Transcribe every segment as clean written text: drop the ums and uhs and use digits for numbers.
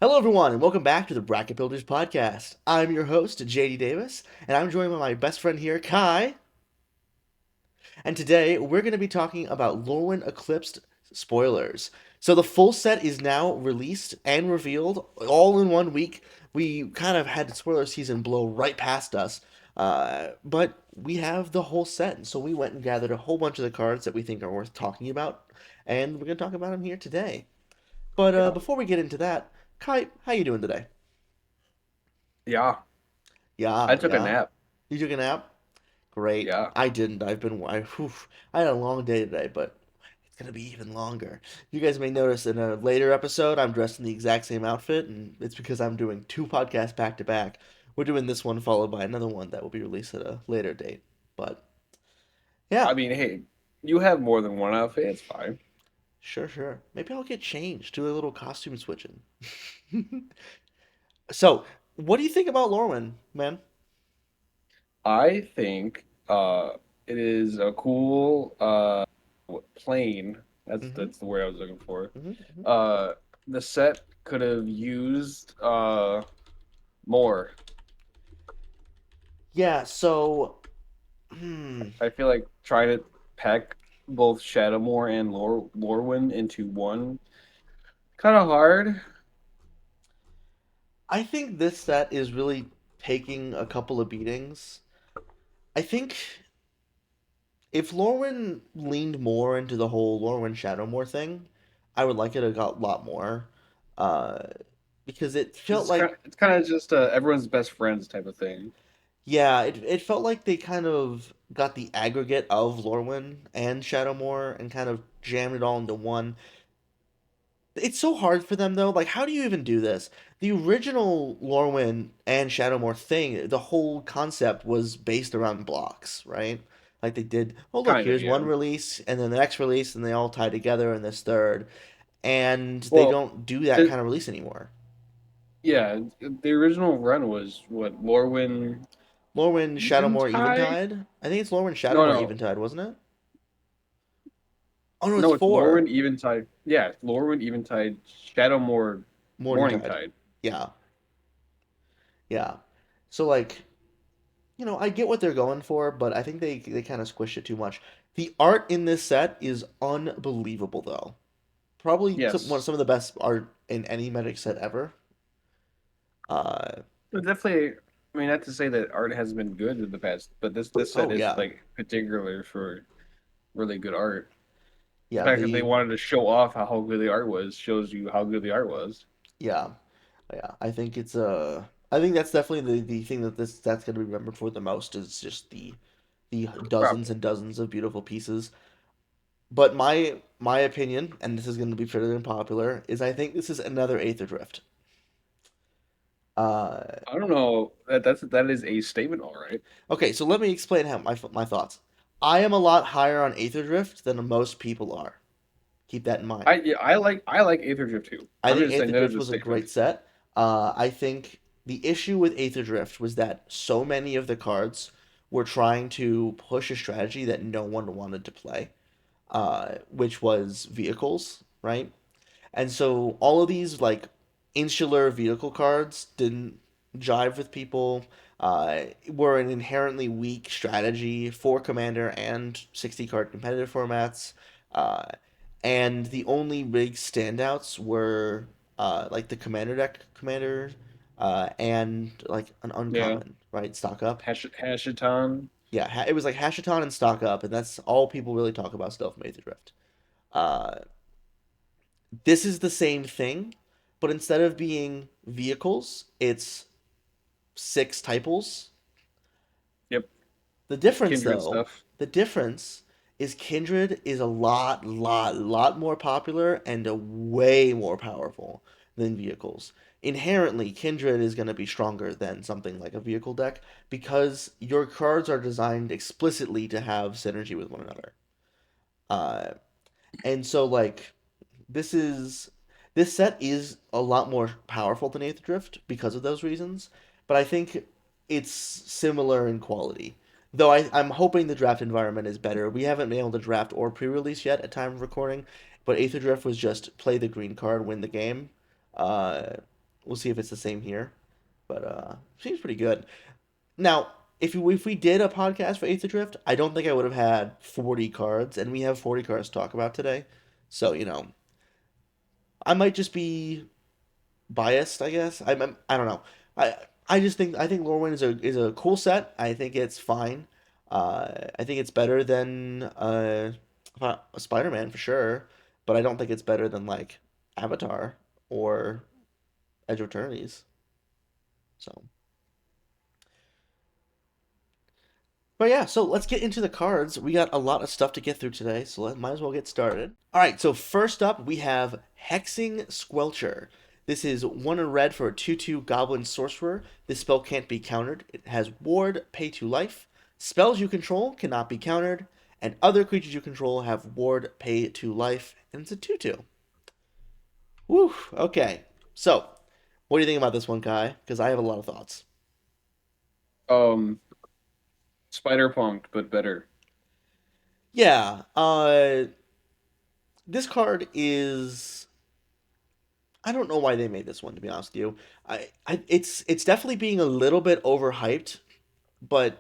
Hello, everyone, and welcome back to the Bracket Builders Podcast. I'm your host, JD Davis, and I'm joined by my best friend here, Kai. And today we're going to be talking about Lorwyn Eclipsed spoilers. So the full set is now released and revealed all in one week. We kind of had spoiler season blow right past us, but we have the whole set. So we went and gathered a whole bunch of the cards that we think are worth talking about, and we're going to talk about them here today. But Yeah. before we get into that, Kai, how you doing today? Yeah. Yeah, I took a yeah. nap. You took a nap? Great. Yeah. I didn't. I had a long day today, but it's gonna be even longer. You guys may notice in a later episode I'm dressed in the exact same outfit, and it's because I'm doing two podcasts back to back. We're doing this one followed by another one that will be released at a later date. But yeah, I mean, hey, you have more than one outfit. It's fine. sure, sure. Maybe I'll get changed, do a little costume switching. So, what do you think about Lorwyn, man? I think it is a cool plane. Mm-hmm. That's the word I was looking for. Mm-hmm. Uh the set could have used more. Yeah, so hmm, I feel like trying to pack both Shadowmoor and Lorwyn into one kind of hard. I think this set is really taking a couple of beatings. I think if Lorwyn leaned more into the whole Lorwyn Shadowmoor thing, I would like it a lot more. Uh, because it felt like, It's kind of just everyone's best friends type of thing. yeah, it felt like they kind of got the aggregate of Lorwyn and Shadowmoor and kind of jammed it all into one. It's so hard for them though. Like, how do you even do this? The original Lorwyn and Shadowmoor thing, the whole concept was based around blocks, right? Like they did, oh look, Kind of, here's yeah. one release, and then the next release, and they all tie together in this third. And they Well, don't do that it, kind of release anymore. yeah, the original run was what, Lorwyn Lorwyn, Shadowmoor, Eventide? Eventide. I think it's Lorwyn, No, Shadowmoor, no, Eventide, wasn't it? Oh no, it's no. It's four. Lorwyn Eventide. Yeah, Lorwyn Eventide, Shadowmoor, Morningtide. Morningtide. Yeah, yeah. So like, I get what they're going for, but I think they kind of squish it too much. The art in this set is unbelievable, though. Probably Yes, some of the best art in any Magic set ever. Uh, but definitely. I mean, not to say that art has been good in the past, but this set oh is yeah, like particular for really good art. The yeah fact that they the wanted to show off how good the art was shows you how good the art was. yeah yeah. I think that's definitely the thing that's gonna be remembered for the most is just the dozens Probably. and dozens of beautiful pieces. But my opinion, and this is going to be fairly unpopular, is I think this is another Aether Drift. Uh, I don't know. That is a statement, all right. Okay, so let me explain how my thoughts. I am a lot higher on Aether Drift than most people are. Keep that in mind. I like Aether Drift too. I I'm think just saying Aether that Drift is a was a statement. great set. I think the issue with Aether Drift was that so many of the cards were trying to push a strategy that no one wanted to play, which was vehicles, right? And so all of these like insular vehicle cards didn't jive with people. Were an inherently weak strategy for Commander and 60 card competitive formats. Uh, and the only big standouts were like the Commander deck Commander and like an Yeah. uncommon, right? Stock up. Hashiton. Yeah, it was like Hashiton and stock up, and that's all people really talk about still from Aether Drift. Uh, this is the same thing, but instead of being vehicles, it's six typles. Yep. The difference, Kindred though, stuff. the difference is Kindred is a lot more popular and a way more powerful than vehicles. Inherently, Kindred is going to be stronger than something like a vehicle deck because your cards are designed explicitly to have synergy with one another. Uh, and so, like, this is this set is a lot more powerful than Eighth Drift because of those reasons, but I think it's similar in quality. Though I'm hoping the draft environment is better. We haven't been able to draft or pre-release yet at time of recording, but Eighth Drift was just play the green card, win the game. Uh, We'll see if it's the same here, but seems pretty good. Now, if we did a podcast for Eighth Drift, I don't think I would have had 40 cards, and we have 40 cards to talk about today. So I might just be biased, I guess. I don't know. I just think Lorwyn is a cool set. I think it's fine. I think it's better than Spider-Man for sure, but I don't think it's better than like Avatar or Edge of Eternities. So, but yeah, so let's get into the cards. We got a lot of stuff to get through today, so might as well get started. All right, so first up we have Hexing Squelcher. This is 1 in red for a 2/2 Goblin Sorcerer. This spell can't be countered. It has Ward, pay 2 life. Spells you control cannot be countered, and other creatures you control have Ward, pay 2 life, and it's a 2/2. Woo, okay. So, what do you think about this one, Kai? Because I have a lot of thoughts. Um, Spider Punked, but better. Yeah, this card is I don't know why they made this one, to be honest with you. It's definitely being a little bit overhyped, but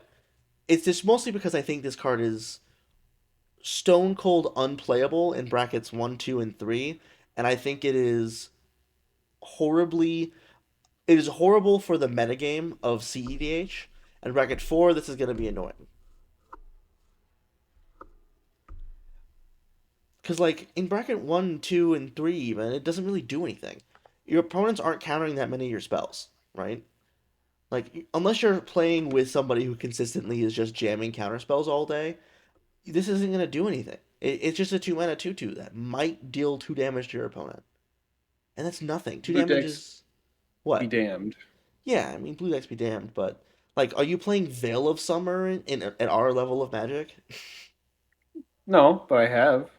it's just mostly because I think this card is stone cold unplayable in brackets 1, 2, and 3, and I think horribly it is horrible for the metagame of CEDH. And bracket 4, this is gonna be annoying. Because like in bracket 1, 2, and 3 even, it doesn't really do anything. Your opponents aren't countering that many of your spells, right? Like, unless you're playing with somebody who consistently is just jamming counter spells all day, this isn't going to do anything. It's just a 2 mana 2/2 that might deal 2 damage to your opponent. And that's nothing. 2 Blue damage decks is. be What? damned. Yeah, I mean, blue decks be damned, but. Like, are you playing Veil of Summer at our level of Magic? No, but I have.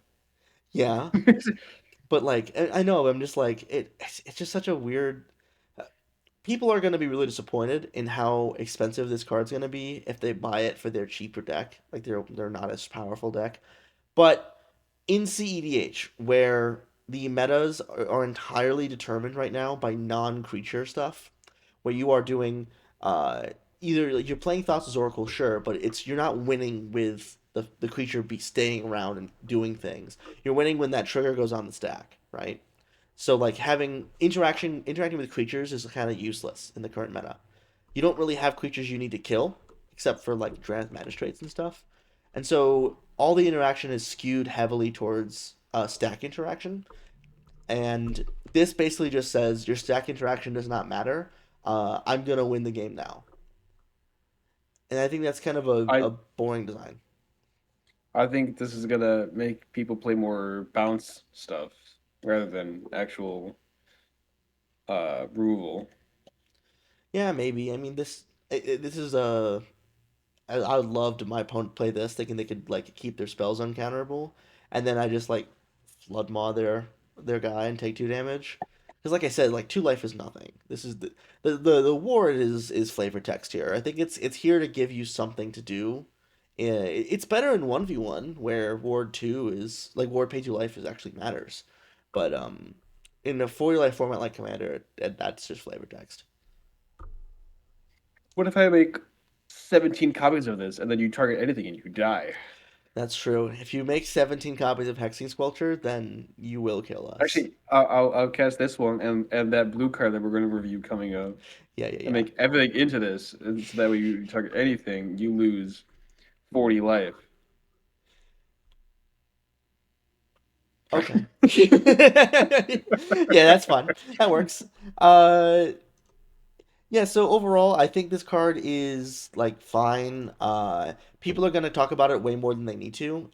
Yeah, but like, I know, I'm just like, it's just such a weird. People are going to be really disappointed in how expensive this card's going to be if they buy it for their cheaper deck. Like, they're not as powerful deck. But in CEDH, where the metas are entirely determined right now by non-creature stuff, where you are doing either like, you're playing Thassa's Oracle, sure, but it's you're not winning with the creature be staying around and doing things. You're winning when that trigger goes on the stack, right? So like having interacting with creatures is kind of useless in the current meta. You don't really have creatures you need to kill, except for like Drannith Magistrates and stuff. And so all the interaction is skewed heavily towards stack interaction. And this basically just says your stack interaction does not matter. I'm gonna win the game now. And I think that's kind of I a boring design. I think this is gonna make people play more bounce stuff rather than actual removal. Yeah, maybe. I mean, this is a I would love to my opponent play this, thinking they could like keep their spells uncounterable, and then I just like flood maw their guy and take 2 damage. Because like I said, like 2 life is nothing. This is the ward is flavor text here. I think it's here to give you something to do. It's better in 1v1 where ward 2 is like ward pay 2 life is actually matters, but in a 40 life format like Commander, that's just flavor text. What if I make 17 copies of this and then you target anything and you die? That's true. If you make 17 copies of Hexing Squelcher, then you will kill us. Actually, I'll cast this one and that blue card that we're going to review coming up Yeah, yeah, and yeah. make everything into this, and so that way you target anything, you lose 40 life. Okay. Yeah, that's fun. That works. Uh, yeah, so overall, I think this card is like fine. People are gonna talk about it way more than they need to.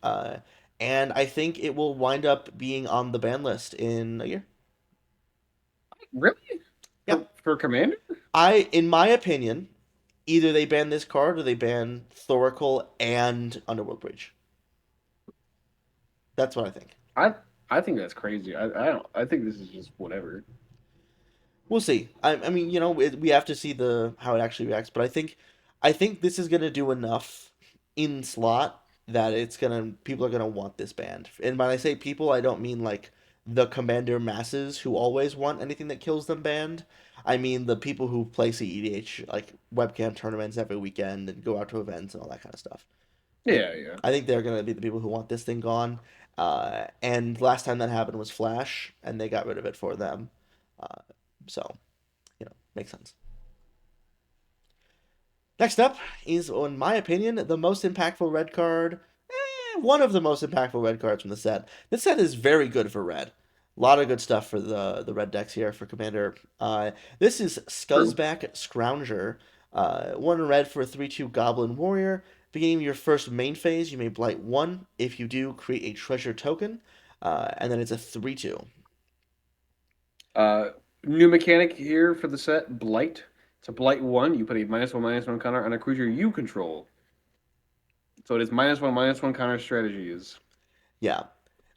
And I think it will wind up being on the ban list in a year. Really? Yeah. For Commander? In my opinion, either they ban this card or they ban Thoracle and Underworld Breach. That's what I think. I I think that's crazy. I don't. I think this is just whatever. We'll see. I mean, we have to see the how it actually reacts, but I think this is gonna do enough in slot that people are gonna want this band. And when I say people, I don't mean like the commander masses who always want anything that kills them banned. I mean the people who play CEDH like webcam tournaments every weekend and go out to events and all that kind of stuff. Yeah, yeah. I think they're gonna be the people who want this thing gone. And last time that happened was Flash, and they got rid of it for them. Uh, so makes sense. Next up is, in my opinion, the most impactful red card. One of the most impactful red cards from the set. This set is very good for red. A lot of good stuff for the red decks here for Commander. This is True. Scuzzback Scrounger. One red for a 3/2 Goblin Warrior. Beginning of your first main phase, you may blight one. If you do, create a treasure token. And then it's a 3/2. Uh, New mechanic here for the set: Blight. It's a Blight one. You put a -1/-1 counter on a creature you control. So it is -1/-1 counter strategies. Yeah.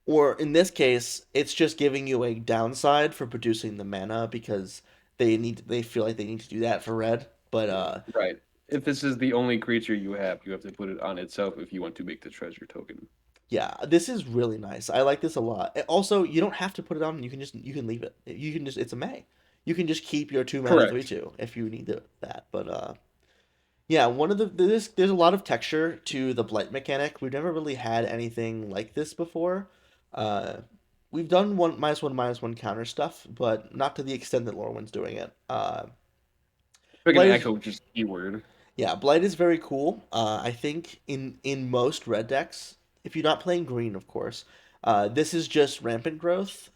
Or in this case, it's just giving you a downside for producing the mana because they feel like they need to do that for red. But Right. If this is the only creature you have to put it on itself if you want to make the treasure token. yeah, this is really nice. I like this a lot. Also, you don't have to put it on. You can leave it. You can just it's a May. You can just keep your 2 mana three Correct. two if you need that. But yeah, one of there's a lot of texture to the blight mechanic. We've never really had anything like this before. Uh, we've done one -1/-1 counter stuff, but not to the extent that Lorwyn's doing it. Picking Blight is Echo, which is keyword. Yeah, Blight is very cool. I think in most red decks, if you're not playing green, of course, this is just rampant growth,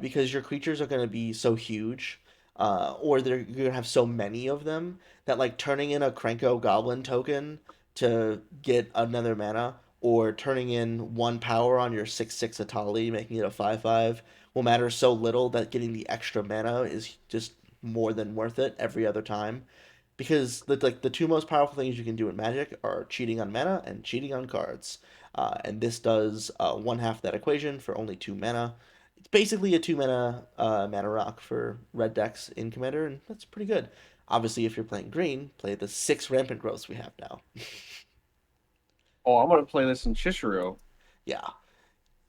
because your creatures are going to be so huge, or you're going to have so many of them that like turning in a Krenko Goblin token to get another mana, or turning in one power on your 6/6 Atali, making it a 5/5, will matter so little that getting the extra mana is just more than worth it every other time because the two most powerful things you can do in Magic are cheating on mana and cheating on cards. And this does one half that equation for only 2 mana. It's basically a 2 mana mana rock for red decks in Commander, and that's pretty good. Obviously, if you're playing green, play the 6 rampant growths we have now. Oh, I'm gonna play this in Chishiro. Yeah,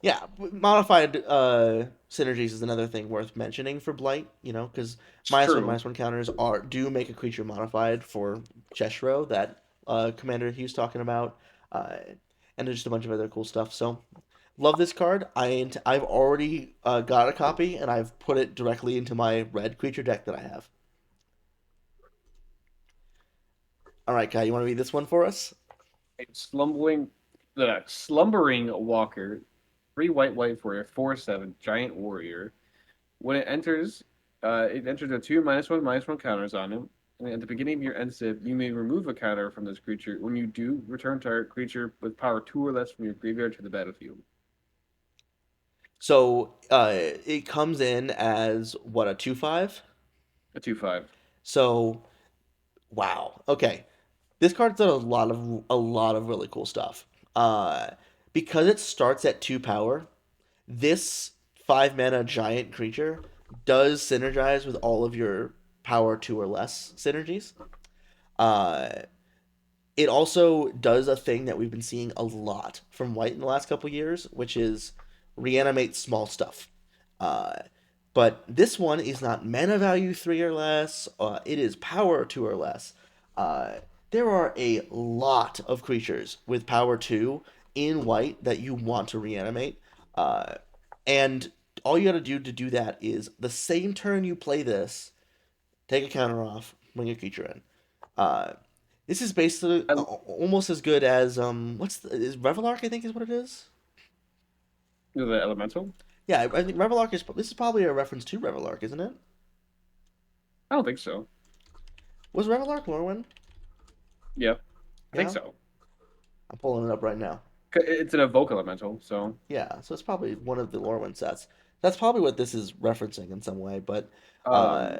yeah, modified synergies is another thing worth mentioning for Blight. Because It's -1 true. -1 counters are do make a creature modified for Cheshro that Commander he was talking about, uh, and there's just a bunch of other cool stuff. So love this card. I've already got a copy and I've put it directly into my red creature deck that I have. All right, Kai, you want to read this one for us? A slumbering walker, 3 white for a 4/7 giant warrior. When it enters a two -1/-1 counters on him. And at the beginning of your end step, you may remove a counter from this creature. When you do, return target creature with power 2 or less from your graveyard to the battlefield. So it comes in as what, a 2/5. A 2/5. So wow. Okay. This card's done a lot of really cool stuff. Uh, because it starts at 2 power, this 5 mana giant creature does synergize with all of your power 2 or less synergies. Uh, it also does a thing that we've been seeing a lot from White in the last couple years, which is reanimate small stuff. Uh, but this one is not mana value 3 or less. It is power 2 or less. Uh, there are a lot of creatures with power 2 in White that you want to reanimate. Uh, and all you got to do that is the same turn you play this, take a counter off, bring a creature in. Uh, this is basically I, almost as good as is Revelark, I think is what it is. the elemental? Yeah, I think Revelark is this is probably a reference to Revelark, isn't it? I don't think so. Was Revelark Lorwyn? Yeah, I think Yeah, so. I'm pulling it up right now. It's an evoke elemental, so Yeah, so it's probably one of the Lorwyn sets. That's probably what this is referencing in some way, but uh, um,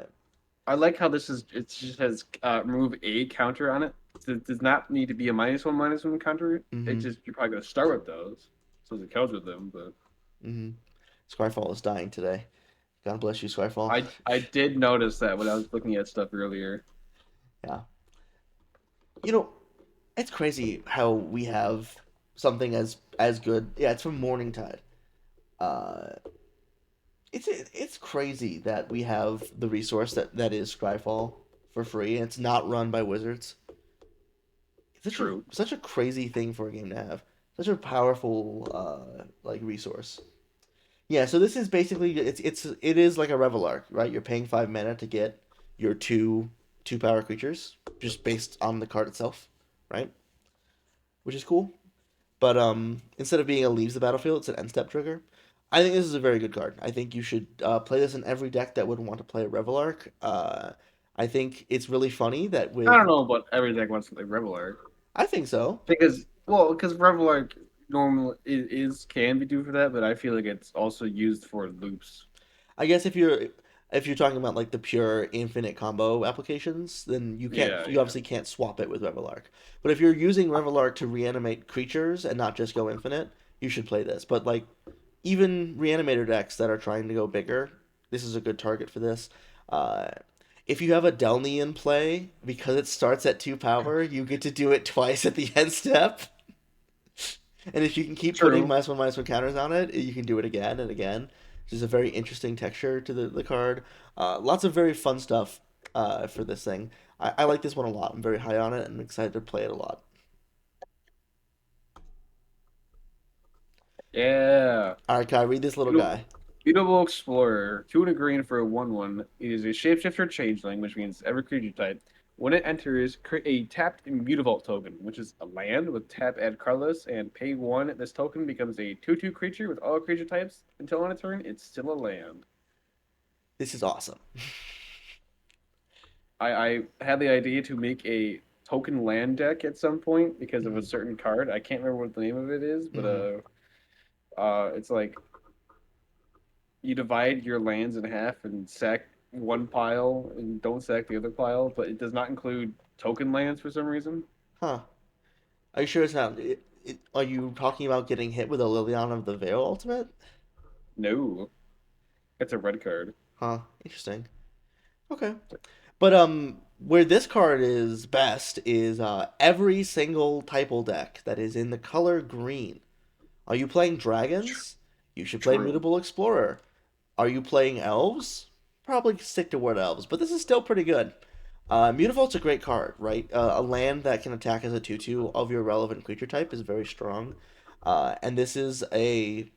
I like how this is. It just has remove a counter on it. It does not need to be a -1/-1 counter. It mm-hmm, just you're probably gonna start with those, so it counts with them. But mm-hmm. Skyfall is dying today. God bless you, Skyfall. I did notice that when I was looking at stuff earlier. Yeah, you know, it's crazy how we have something as good. Yeah, it's from Morning Tide. Uh, It's crazy that we have the resource that is Scryfall for free, and it's not run by Wizards. It's True. such a crazy thing for a game to have. Such a powerful like resource. Yeah, so this is basically it is like a Revelark, right? You're paying 5 mana to get your two power creatures just based on the card itself, right? Which is cool. But instead of being a leaves the battlefield, it's an end step trigger. I think this is a very good card. I think you should play this in every deck that would want to play a Revelark. I think it's really funny that I with don't know about every deck wants to play Revelar I think so. because Revelar normally is can be due for that, but I feel like it's also used for loops. I guess if you're talking about like the pure infinite combo applications, then Yeah, you yeah. obviously can't swap it with Revelark. But if you're using Revelark to reanimate creatures and not just go infinite, you should play this. But like even reanimator decks that are trying to go bigger, this is a good target for this. Uh, if you have a Delny in play, because it starts at 2 power, you get to do it twice at the end step. And if you can keep putting True. minus one counters on it, you can do it again and again. Which is a very interesting texture to the card. Lots of very fun stuff for this thing. I like this one a lot. I'm very high on it and I'm excited to play it a lot. Yeah. All right, Kai, read this little Beautiful, guy. Beautiful Explorer. 2 and a green for a 1/1. It is a shapeshifter changeling, which means every creature type. When it enters, create a tapped Immutavault token, which is a land with tap add colorless and pay 1. This token becomes a 2/2 creature with all creature types. Until on a turn, it's still a land. This is awesome. I had the idea to make a token land deck at some point because of a Hmm. certain card. I can't remember what the name of it is, but Hmm. it's like you divide your lands in half and sack one pile and don't sack the other pile, but it does not include token lands for some reason. Huh. Are you sure it's not? Are you talking about getting hit with a Liliana of the Veil ultimate? No, it's a red card. Huh. Interesting. Okay. But where this card is best is every single typal deck that is in the color green. Are you playing dragons? You should play True. Mutable Explorer. Are you playing elves? Probably stick to Word Elves, but this is still pretty good. Mutavault's a great card, right? A land that can attack as a 2/2 of your relevant creature type is very strong. And this is a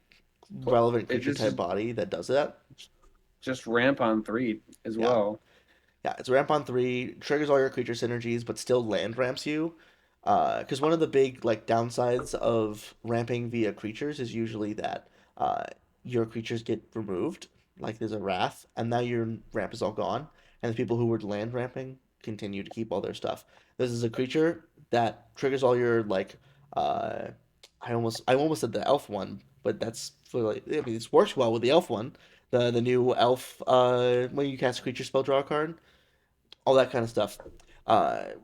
relevant creature This type is body that does that. just ramp on 3 as Yeah. well. Yeah, it's ramp on 3, triggers all your creature synergies, but still land ramps you. Because one of the big like downsides of ramping via creatures is usually that uh, your creatures get removed, like there's a wrath, and now your ramp is all gone, and the people who were land ramping continue to keep all their stuff. This is a creature that triggers all your like. Uh, I almost said the elf one, but that's for like I mean this works well with the elf one. The new elf when you cast a creature spell draw a card all that kind of stuff.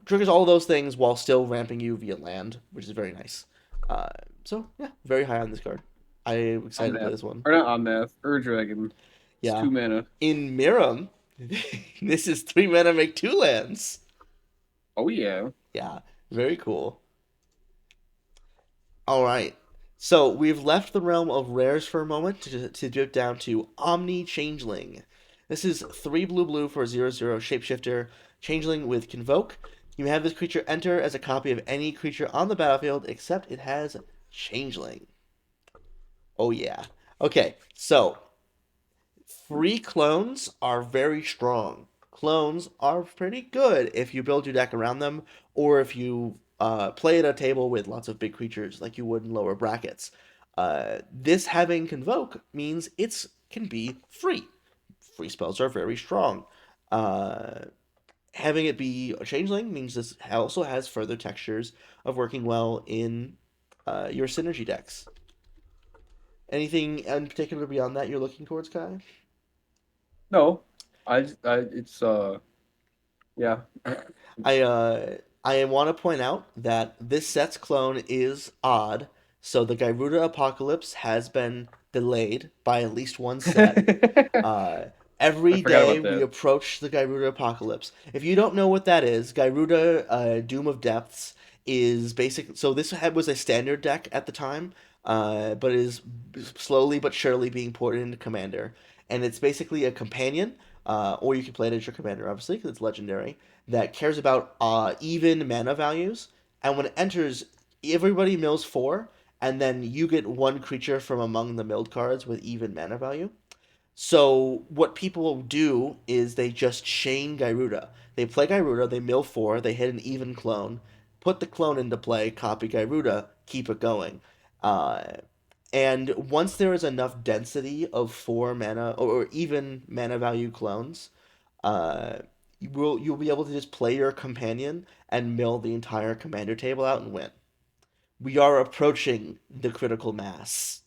Triggers all of those things while still ramping you via land, which is very nice. Uh, so yeah, very high on this card. I'm excited to play Omnath. this one. Or not Omnath, Dragon. It's Yeah, 2 mana. in Miram, this is 3 mana make 2 lands. Oh yeah. Yeah, very cool. All right. So we've left the realm of rares for a moment to dip down to Omni Changeling. This is 3 blue for a 0/0 shapeshifter changeling with Convoke. You may have this creature enter as a copy of any creature on the battlefield except it has Changeling. Oh yeah. Okay, so free clones are very strong. Clones are pretty good if you build your deck around them, or if you play at a table with lots of big creatures like you would in lower brackets. This having Convoke means it's can be free. Free spells are very strong. Uh, Having it be a changeling means this also has further textures of working well in your synergy decks. Anything in particular beyond that you're looking towards, Kai? No, it's yeah. I I want to point out that this set's clone is odd, so the Gyruda Apocalypse has been delayed by at least one set. I Uh, every forgot day about we that. approach the Gyruda Apocalypse. If you don't know what that is, Gyruda Doom of Depths is basic. So this was a standard deck at the time, but is slowly but surely being ported into Commander. and it's basically a companion, or you can play it as your commander, obviously, because it's legendary, that cares about even mana values. And when it enters, everybody mills four, and then you get one creature from among the milled cards with even mana value. So what people do is they just chain Gyruda. They play Gyruda, they mill four, they hit an even clone, put the clone into play, copy Gyruda, keep it going. Uh, and once there is enough density of four mana or even mana value clones, uh, you'll be able to just play your companion and mill the entire commander table out and win. We are approaching the critical mass,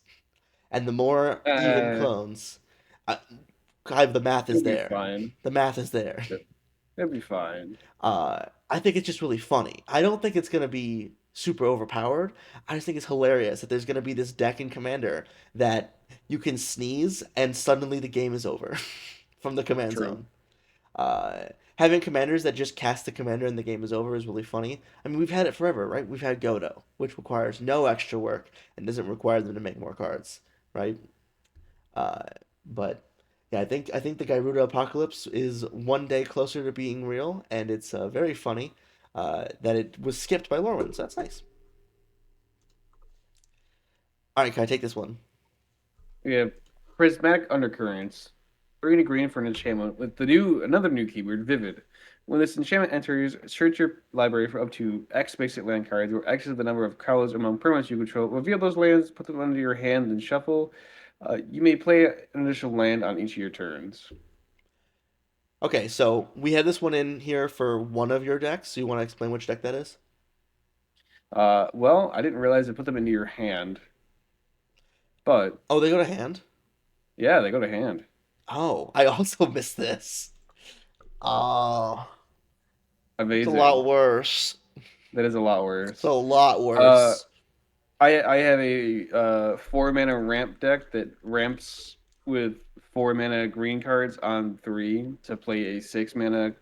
and the more even Uh, clones, uh, the math is You'll be there. fine. The math is there. It'll be fine. I think it's just really funny. I don't think it's gonna be super overpowered. I just think it's hilarious that there's gonna be this deck in Commander that you can sneeze and suddenly the game is over from the command True. zone. Having commanders that just cast the commander and the game is over is really funny. I mean, we've had it forever, right? We've had Godo, which requires no extra work and doesn't require them to make more cards, right? Uh, but yeah, I think the Gyruda Apocalypse is one day closer to being real, and it's very funny that it was skipped by Lorwyn, so that's nice. All right, can I take this one? Yeah. Prismatic Undercurrents. Green and green for an enchantment with the new another new keyword, Vivid. When this enchantment enters, search your library for up to X basic land cards, where X is the number of colors among permanents you control. Reveal those lands, put them under your hand, and shuffle. You may play an additional land on each of your turns. Okay, so we had this one in here for one of your decks. So you want to explain which deck that is? Well, I didn't realize it put them into your hand, but Oh, they go to hand. yeah, they go to hand. Oh, I also missed this. Oh, it's a lot Amazing. worse. That is a lot It's a worse. lot Uh, worse. I have a 4 mana ramp deck that ramps with 4 mana green cards on three to play a 6 mana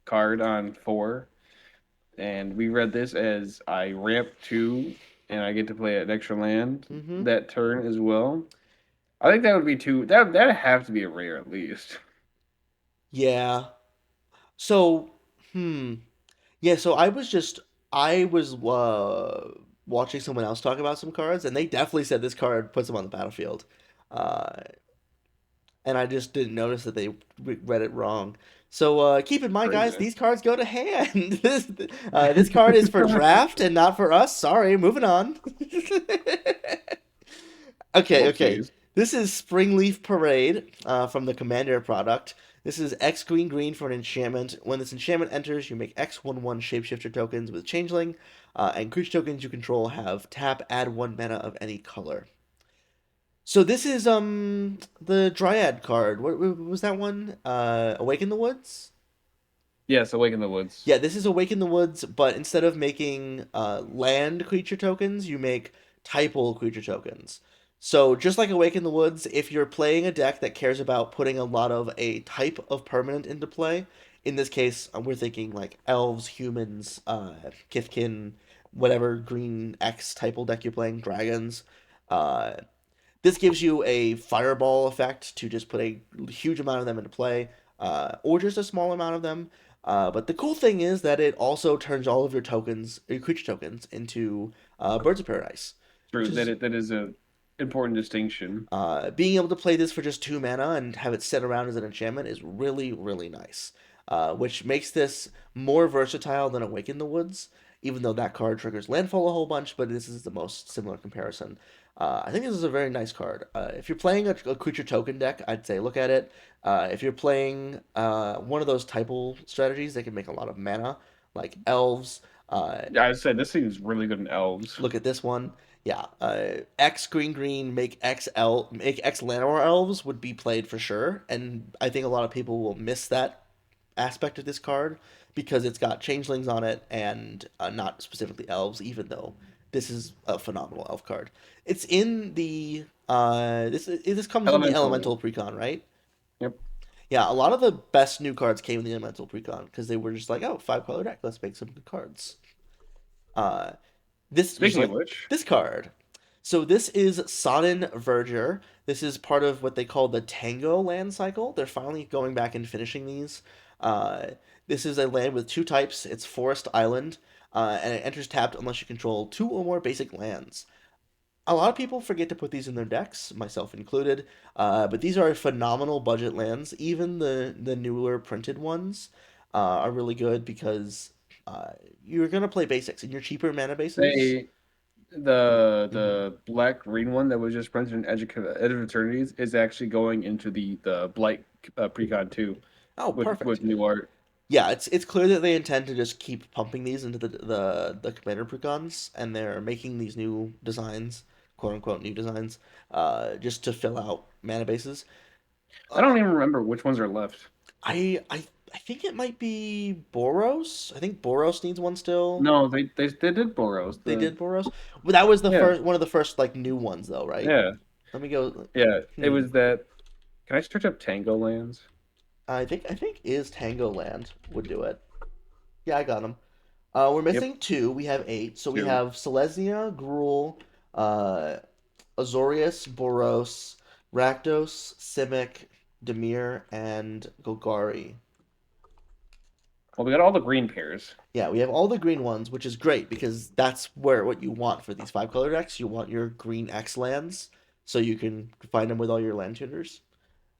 card on four. And we read this as I ramp two and I get to play an extra land Mm-hmm. that turn as well. I think that would be too that'd have to be a rare at least. Yeah. So, hmm. Yeah, so I was watching someone else talk about some cards, and they definitely said this card puts them on the battlefield. Uh, and I just didn't notice that they read it wrong. So keep in mind, guys, Crazy. these cards go to hand. This card is for draft and not for us. Sorry, moving on. Okay, okay. Whoopsies. This is Springleaf Parade from the Commander product. This is X green green for an enchantment. When this enchantment enters, you make X 1/1 shapeshifter tokens with Changeling, and creature tokens you control have tap, add one mana of any color. So this is the Dryad card. What was that one? Awaken the Woods? Yes, Awaken the Woods. Yeah, this is Awaken the Woods, but instead of making land creature tokens, you make typal creature tokens. So just like Awaken the Woods, if you're playing a deck that cares about putting a lot of a type of permanent into play, in this case, we're thinking like elves, humans, Kithkin, whatever green X typal deck you're playing, dragons. Uh, this gives you a fireball effect to just put a huge amount of them into play, or just a small amount of them. But the cool thing is that it also turns all of your tokens, your creature tokens, into birds of paradise, which True. is That is a important distinction. being able to play this for just two mana and have it sit around as an enchantment is really, really nice. Which makes this more versatile than Awaken the Woods, even though that card triggers landfall a whole bunch, but this is the most similar comparison. I think this is a very nice card. If you're playing a creature token deck, I'd say look at it. If you're playing one of those typal strategies, they can make a lot of mana, like elves. Yeah, I said this seems really good in elves. Look at this one. Yeah, X green green make X Llanowar elves would be played for sure, and I think a lot of people will miss that aspect of this card because it's got changelings on it and not specifically elves, even though this is a phenomenal elf card. It's in the this comes in the Elemental. elemental precon, right? Yep. Yeah, a lot of the best new cards came in the elemental precon because they were just like, oh, five color deck, let's make some good cards. Uh, this just Speaking of like which, this card. So this is Sodden Verger. This is part of what they call the Tango land cycle. They're finally going back and finishing these. Uh, this is a land with two types. It's Forest Island, and it enters tapped unless you control two or more basic lands. A lot of people forget to put these in their decks, myself included. But these are phenomenal budget lands. Even the newer printed ones are really good because you're gonna play basics in your cheaper mana bases. They the Hmm. the black green one that was just printed in Edge of Eternities is actually going into the Blight precon too, Oh, with perfect. new art. Yeah, it's clear that they intend to just keep pumping these into the commander precons, and they're making these new designs, quote unquote new designs, just to fill out mana bases. I Uh, don't even remember which ones are left. I think it might be Boros. I think Boros needs one still. No, they did Boros. They The did Boros. Well, that was the Yeah, first one of the first like new ones though, right? yeah, Let me go. yeah. It Hmm. was that. Can I search up Tango Lands? I think is Tango Land would do it. Yeah, I got them. We're Yep, missing two. We have eight. So we two. have Selesnya, Gruul, uh, Azorius, Boros, Rakdos, Simic, Demir, and Golgari. Well, we got all the green pairs. Yeah, we have all the green ones, which is great because that's where what you want for these five color decks. You want your green X lands, so you can find them with all your land tuners.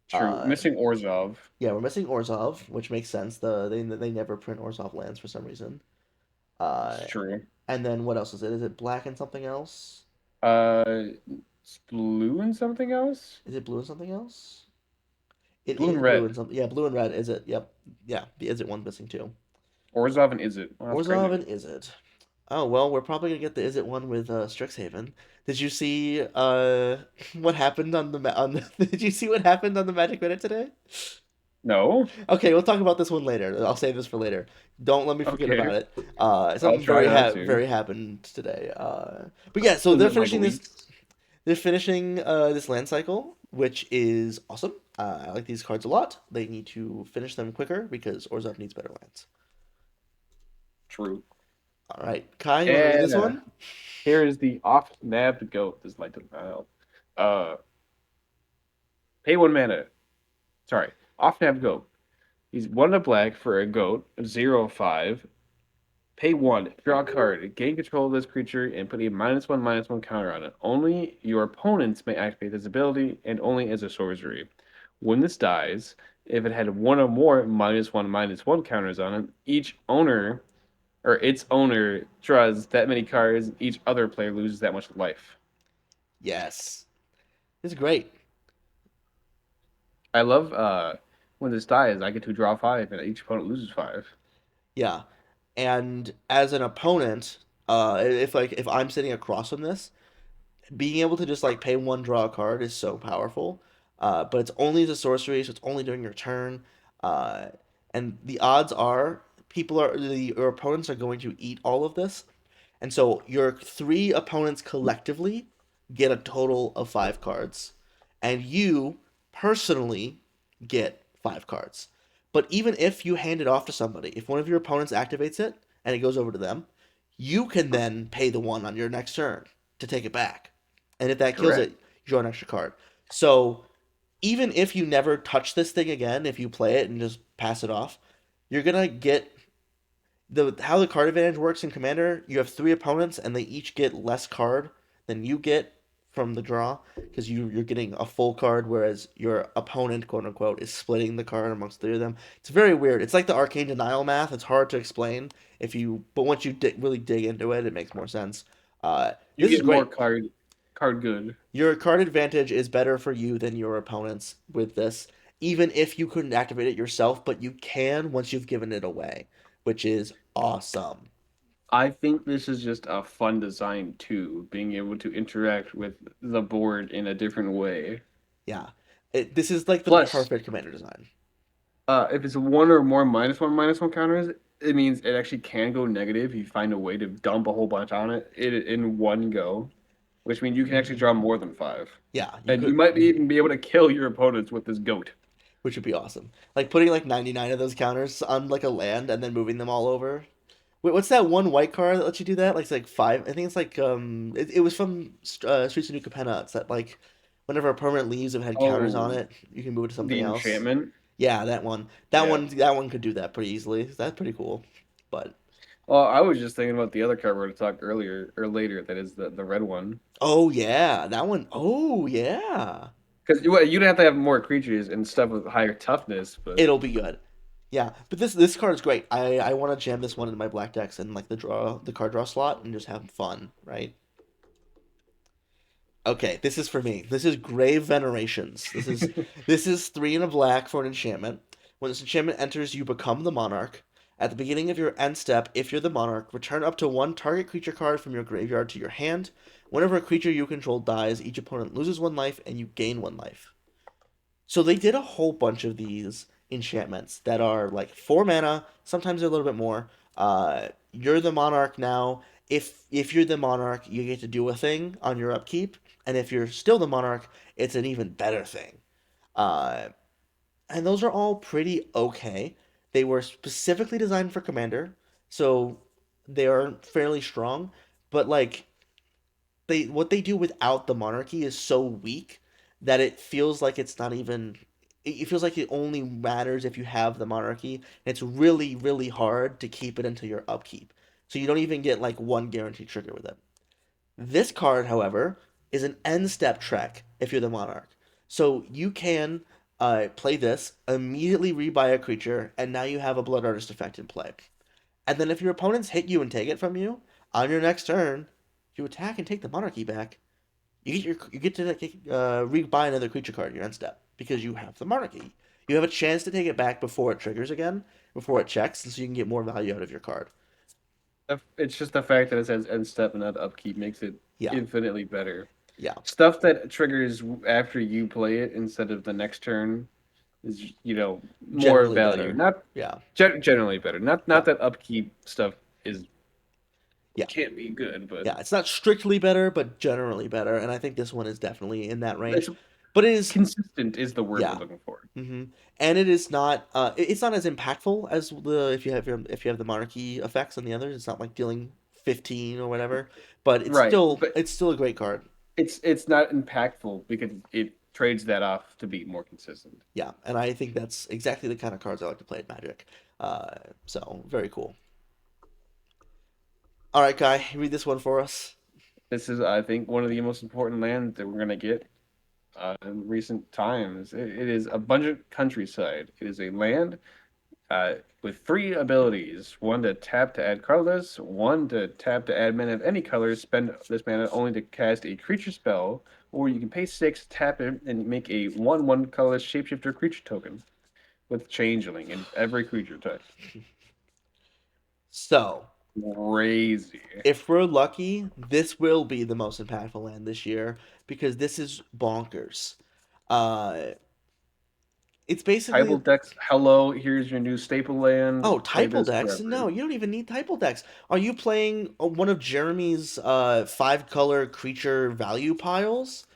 True. Uh, Missing Orzhov. yeah, we're missing Orzhov, which makes sense. They never print Orzhov lands for some reason. It's Uh, true. and then what else is it? Is it black and something else? It's blue and something else. Is it blue and something else? It Blue and is blue red. and something. Yeah, blue and red. Is it? Yep. Yeah, the is it one's missing too. Orzhov and Is it? Oh, that's Orzhov crazy. and is it? Oh well, we're probably gonna get the is it one with Strixhaven. Did you see what happened on Did you see what happened on the Magic Minute today? No. Okay, we'll talk about this one later. I'll save this for later. Don't let me forget Okay. about it. I'll Something try not to. very happened today. But yeah, so Was they're it like finishing this. leaks? They're finishing this land cycle, which is awesome. I like these cards a lot. They need to finish them quicker because Orzhov needs better lands. True. All right, Kai, you want to read And this one? here is the off-nabbed goat. This light does not help. Uh, pay 1 mana. Sorry, off-nabbed goat. He's one in a black for a goat, 0/5. Pay one, draw a card, gain control of this creature, and put a -1/-1 counter on it. Only your opponents may activate this ability, and only as a sorcery. When this dies, if it had one or more -1/-1 counters on it, each owner or its owner draws that many cards, each other player loses that much life. Yes, it's great. I love when this dies, I get to draw five, and each opponent loses five. Yeah, and as an opponent, if I'm sitting across from this, being able to just like pay one draw a card is so powerful. But it's only as a sorcery, so it's only during your turn. Uh, and the odds are your opponents are going to eat all of this. And so your three opponents collectively get a total of five cards. And you personally get five cards. But even if you hand it off to somebody, if one of your opponents activates it and it goes over to them, you can then pay the one on your next turn to take it back. And if that kills it, Correct. you draw an extra card. So even if you never touch this thing again, if you play it and just pass it off, you're gonna get the how the card advantage works in Commander. You have three opponents, and they each get less card than you get from the draw because you're getting a full card, whereas your opponent, quote unquote, is splitting the card amongst three of them. It's very weird. It's like the arcane denial math. It's hard to explain but once you really dig into it, it makes more sense. You This is get more great. card good. Your card advantage is better for you than your opponent's with this, even if you couldn't activate it yourself, but you can once you've given it away, which is awesome. I think this is just a fun design too, being able to interact with the board in a different way. Yeah. This is like the Plus, perfect commander design. if it's one or more -1/-1 counters, it means it actually can go negative if you find a way to dump a whole bunch on it in one go, which means you can actually draw more than five. Yeah, you And you could, might even be able to kill your opponents with this goat. which would be awesome. Like putting like 99 of those counters on like a land and then moving them all over Wait, what's that one white card that lets you do that? Like it's like five. I think it's like it was from Streets of New Capenna. It's that like whenever a permanent leaves, if it had counters on Oh, it, you can move it to the something else. enchantment. Yeah, that one. That Yeah. one. That one could do that pretty easily. That's pretty cool. But Well, I was just thinking about the other card we were to talk earlier or later. That is the red one. oh yeah, that one. Oh yeah, Because you'd have to have more creatures and stuff with higher toughness, but it'll be good. Yeah, but this card is great. I want to jam this one in my black decks and like the card draw slot and just have fun, right? Okay, this is for me. This is Grave Venerations. This is three in a black for an enchantment. When this enchantment enters, you become the monarch. At the beginning of your end step, if you're the monarch, return up to one target creature card from your graveyard to your hand. Whenever a creature you control dies, each opponent loses one life and you gain one life. So they did a whole bunch of these enchantments that are like 4 mana. Sometimes they're a little bit more. You're the monarch now. If you're the monarch, you get to do a thing on your upkeep, and if you're still the monarch, it's an even better thing. Uh, and those are all pretty okay. They were specifically designed for Commander, so they are fairly strong. But like they what they do without the monarchy is so weak that it feels like it's not even it feels like it only matters if you have the monarchy. It's really really hard to keep it into your upkeep. So you don't even get like one guaranteed trigger with it. This card, however, is an end step trek if you're the monarch. So you can play this, immediately rebuy a creature, and now you have a Blood Artist effect in play. And then if your opponents hit you and take it from you, on your next turn, you attack and take the monarchy back. You get to rebuy another creature card in your end step because you have the monarchy. You have a chance to take it back before it triggers again, before it checks, and so you can get more value out of your card. it's just the fact that it says end step and not upkeep makes it Yeah, infinitely better. yeah. Stuff that triggers after you play it instead of the next turn is more Generally value. better. Not Yeah, generally better. Not yeah, that upkeep stuff is yeah. can't be good, but Yeah, it's not strictly better, but generally better, and I think this one is definitely in that it's range. But it is, consistent is the word we're yeah, looking for. and it is not. It's not as impactful as the if you have the monarchy effects on the others. It's not like dealing 15 or whatever, but Right, but it's still a great card. it's not impactful because it trades that off to be more consistent. Yeah, and I think that's exactly the kind of cards I like to play at Magic. So very cool. All right, Kai, read this one for us. This is, I think, one of the most important lands that we're gonna get in recent times. It is Abundant Countryside. It is a land with three abilities: one to tap to add colorless, one to tap to add mana of any color. Spend this mana only to cast a creature spell, or you can pay 6, tap it, and make a 1/1 colorless shapeshifter creature token with changeling in every creature type. So, Crazy. if we're lucky, this will be the most impactful land this year because this is bonkers. Uh, it's Tribal basically decks, hello, here's your new staple land. oh Play typal this decks. forever. No, you don't even need typal decks. Are you playing one of Jeremy's 5 color creature value piles?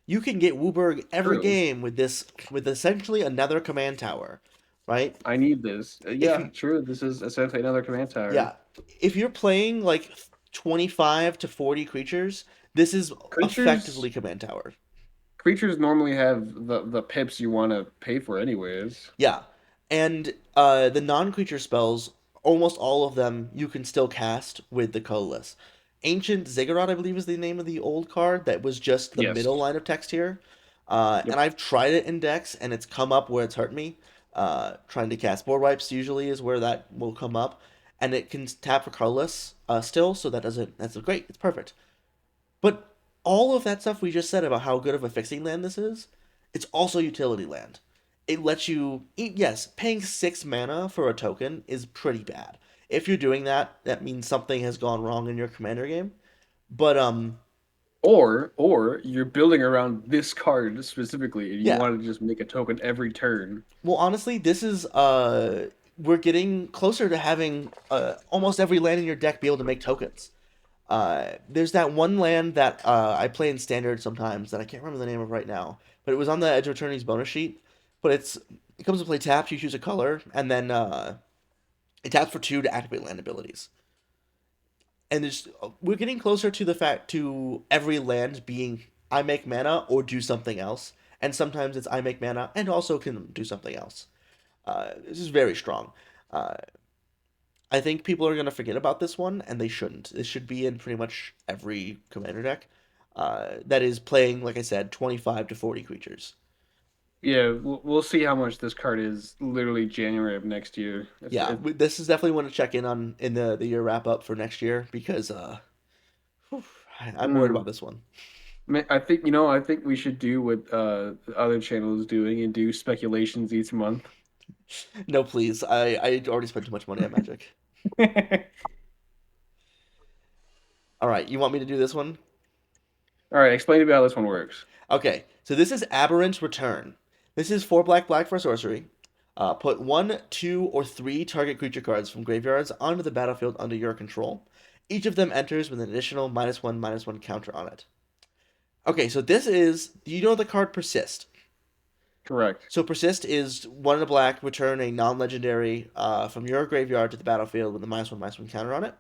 You can get Wooburg every True. game with this with essentially another command tower, right? I need this. If Yeah, you true. This is essentially another command tower. yeah, if you're playing like 25 to 40 creatures, this is Creatures effectively command tower. creatures normally have the pips you want to pay for anyways. Yeah. And the non-creature spells, almost all of them you can still cast with the colorless. Ancient Ziggurat, I believe, is the name of the old card that was just the Yes. middle line of text here. And Yep. I've tried it in decks, and it's come up where it's hurt me. Trying to cast board wipes usually is where that will come up, and it can tap for colorless still, so that's great. It's perfect. But all of that stuff we just said about how good of a fixing land this is, it's also utility land. It lets you yes, paying 6 mana for a token is pretty bad. If you're doing that, that means something has gone wrong in your commander game. But Or you're building around this card specifically and you yeah. want to just make a token every turn. Well, honestly, this is we're getting closer to having almost every land in your deck be able to make tokens. There's that one land that I play in standard sometimes that I can't remember the name of right now, but it was on the Edge of Eternity's bonus sheet. But it comes to play taps, you choose a color, and then it taps for 2 to activate land abilities. And there's we're getting closer to the fact to every land being I make mana or do something else, and sometimes it's I make mana and also can do something else. This is very strong. Uh, I think people are gonna forget about this one, and they shouldn't. This should be in pretty much every commander deck. That is playing, like I said, 25 to 40 creatures. Yeah, we'll see how much this card is literally January of next year. Yeah, this is definitely one to check in on in the year wrap up for next year because whew, I'm worried Mm. about this one. I think I think we should do what the other channels doing and do speculations each month. No, please. I already spent too much money on Magic. All All right, you want me to do this one? right, explain to me how this one works. Okay, so this is Aberrant Return. This is 4 black for sorcery. Put one, two, or three target creature cards from graveyards onto the battlefield under your control. Each of them enters with an additional -1/-1 counter on it. Okay, so this is, you know the card Persist. Correct. So Persist is 1 in a black, return a non-legendary from your graveyard to the battlefield with a -1/-1 counter on it.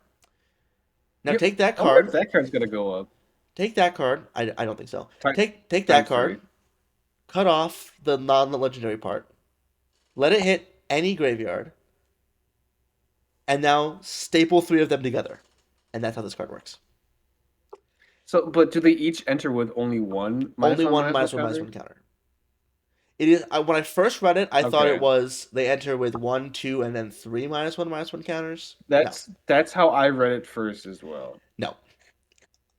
Now Yep. take that I wonder if card, that card's gonna go up. take that card. I don't think so. Time, Take that times card, three. cut off the non-legendary part, let it hit any graveyard, and now staple three of them together. And that's how this card works. So, but do they each enter with only one Only minus one one minus one minus one minus counter? one counter. It is when I first read it, I thought it Okay, was they enter with one, two, and then three -1/-1 counters. No, that's how I read it first as well. no.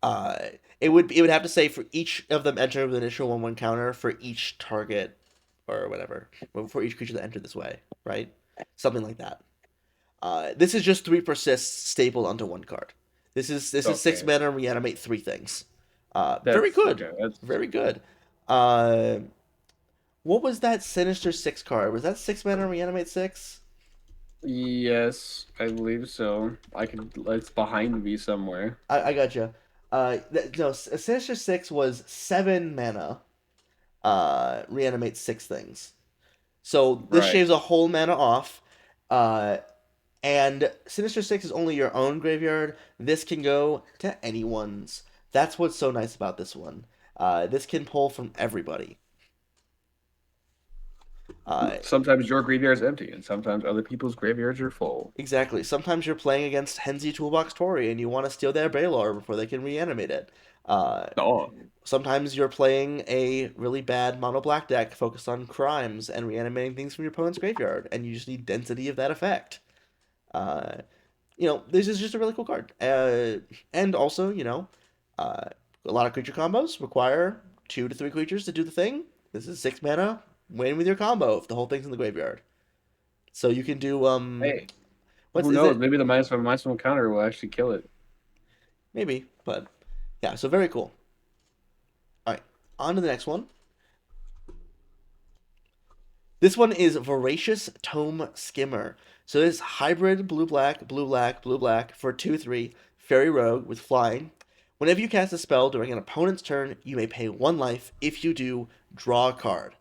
Uh, it would have to say for each of them enter with an initial 1/1 counter for each target or whatever for each creature that entered this way, right? Something like that. This is just three persists stapled onto one card. This is six Okay, mana reanimate three things. Very that's good, okay. That's very good. Uh, what was that Sinister Six card? Was that 6 mana reanimate six? yes, I believe so. I could. It's behind me somewhere. I got you. No, Sinister Six was 7 mana. Reanimate six things. So this Right. shaves a whole mana off. Uh, and Sinister Six is only your own graveyard. This can go to anyone's. That's what's so nice about this one. This can pull from everybody. Uh, Sometimes your graveyard is empty, and sometimes other people's graveyards are full. exactly. Sometimes you're playing against Henzi Toolbox Tori and you want to steal their Baylor before they can reanimate it. Uh, Oh, Sometimes you're playing a really bad mono black deck focused on crimes and reanimating things from your opponent's graveyard, and you just need density of that effect. Uh, this is just a really cool card. And also, a lot of creature combos require 2 to 3 creatures to do the thing. This is 6 mana, win with your combo if the whole thing's in the graveyard. So you can do hey, what's who is knows? it? Maybe the minus one counter will actually kill it. Maybe, but yeah. So very cool. All right, on to the next one. This one is Voracious Tome Skimmer. So this hybrid blue black, blue black, blue black for 2/3 fairy rogue with flying. Whenever you cast a spell during an opponent's turn, you may pay 1 life. If you do, draw a card.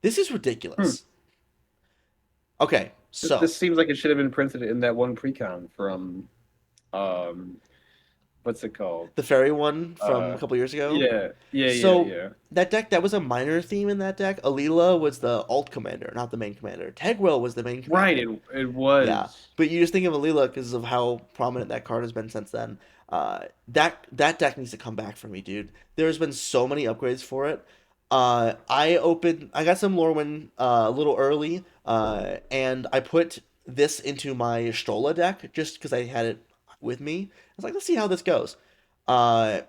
This is Hmm. ridiculous. Okay, so This seems like it should have been printed in that one precon from um, what's it called? the fairy one from a Uh, couple years ago. yeah, yeah, yeah, So yeah. that deck, that was a minor theme in that deck. Alila was the alt commander, not the main commander. Tegwell was the main Right, commander. it Yeah, was. but you just think of Alila because of how prominent that card has been since then. That deck needs to come back for me, dude. There's been so many upgrades for it. I got some Lorwyn a little early, and I put this into my Stola deck just because I had it with me. I was like, let's see how this goes. Uh,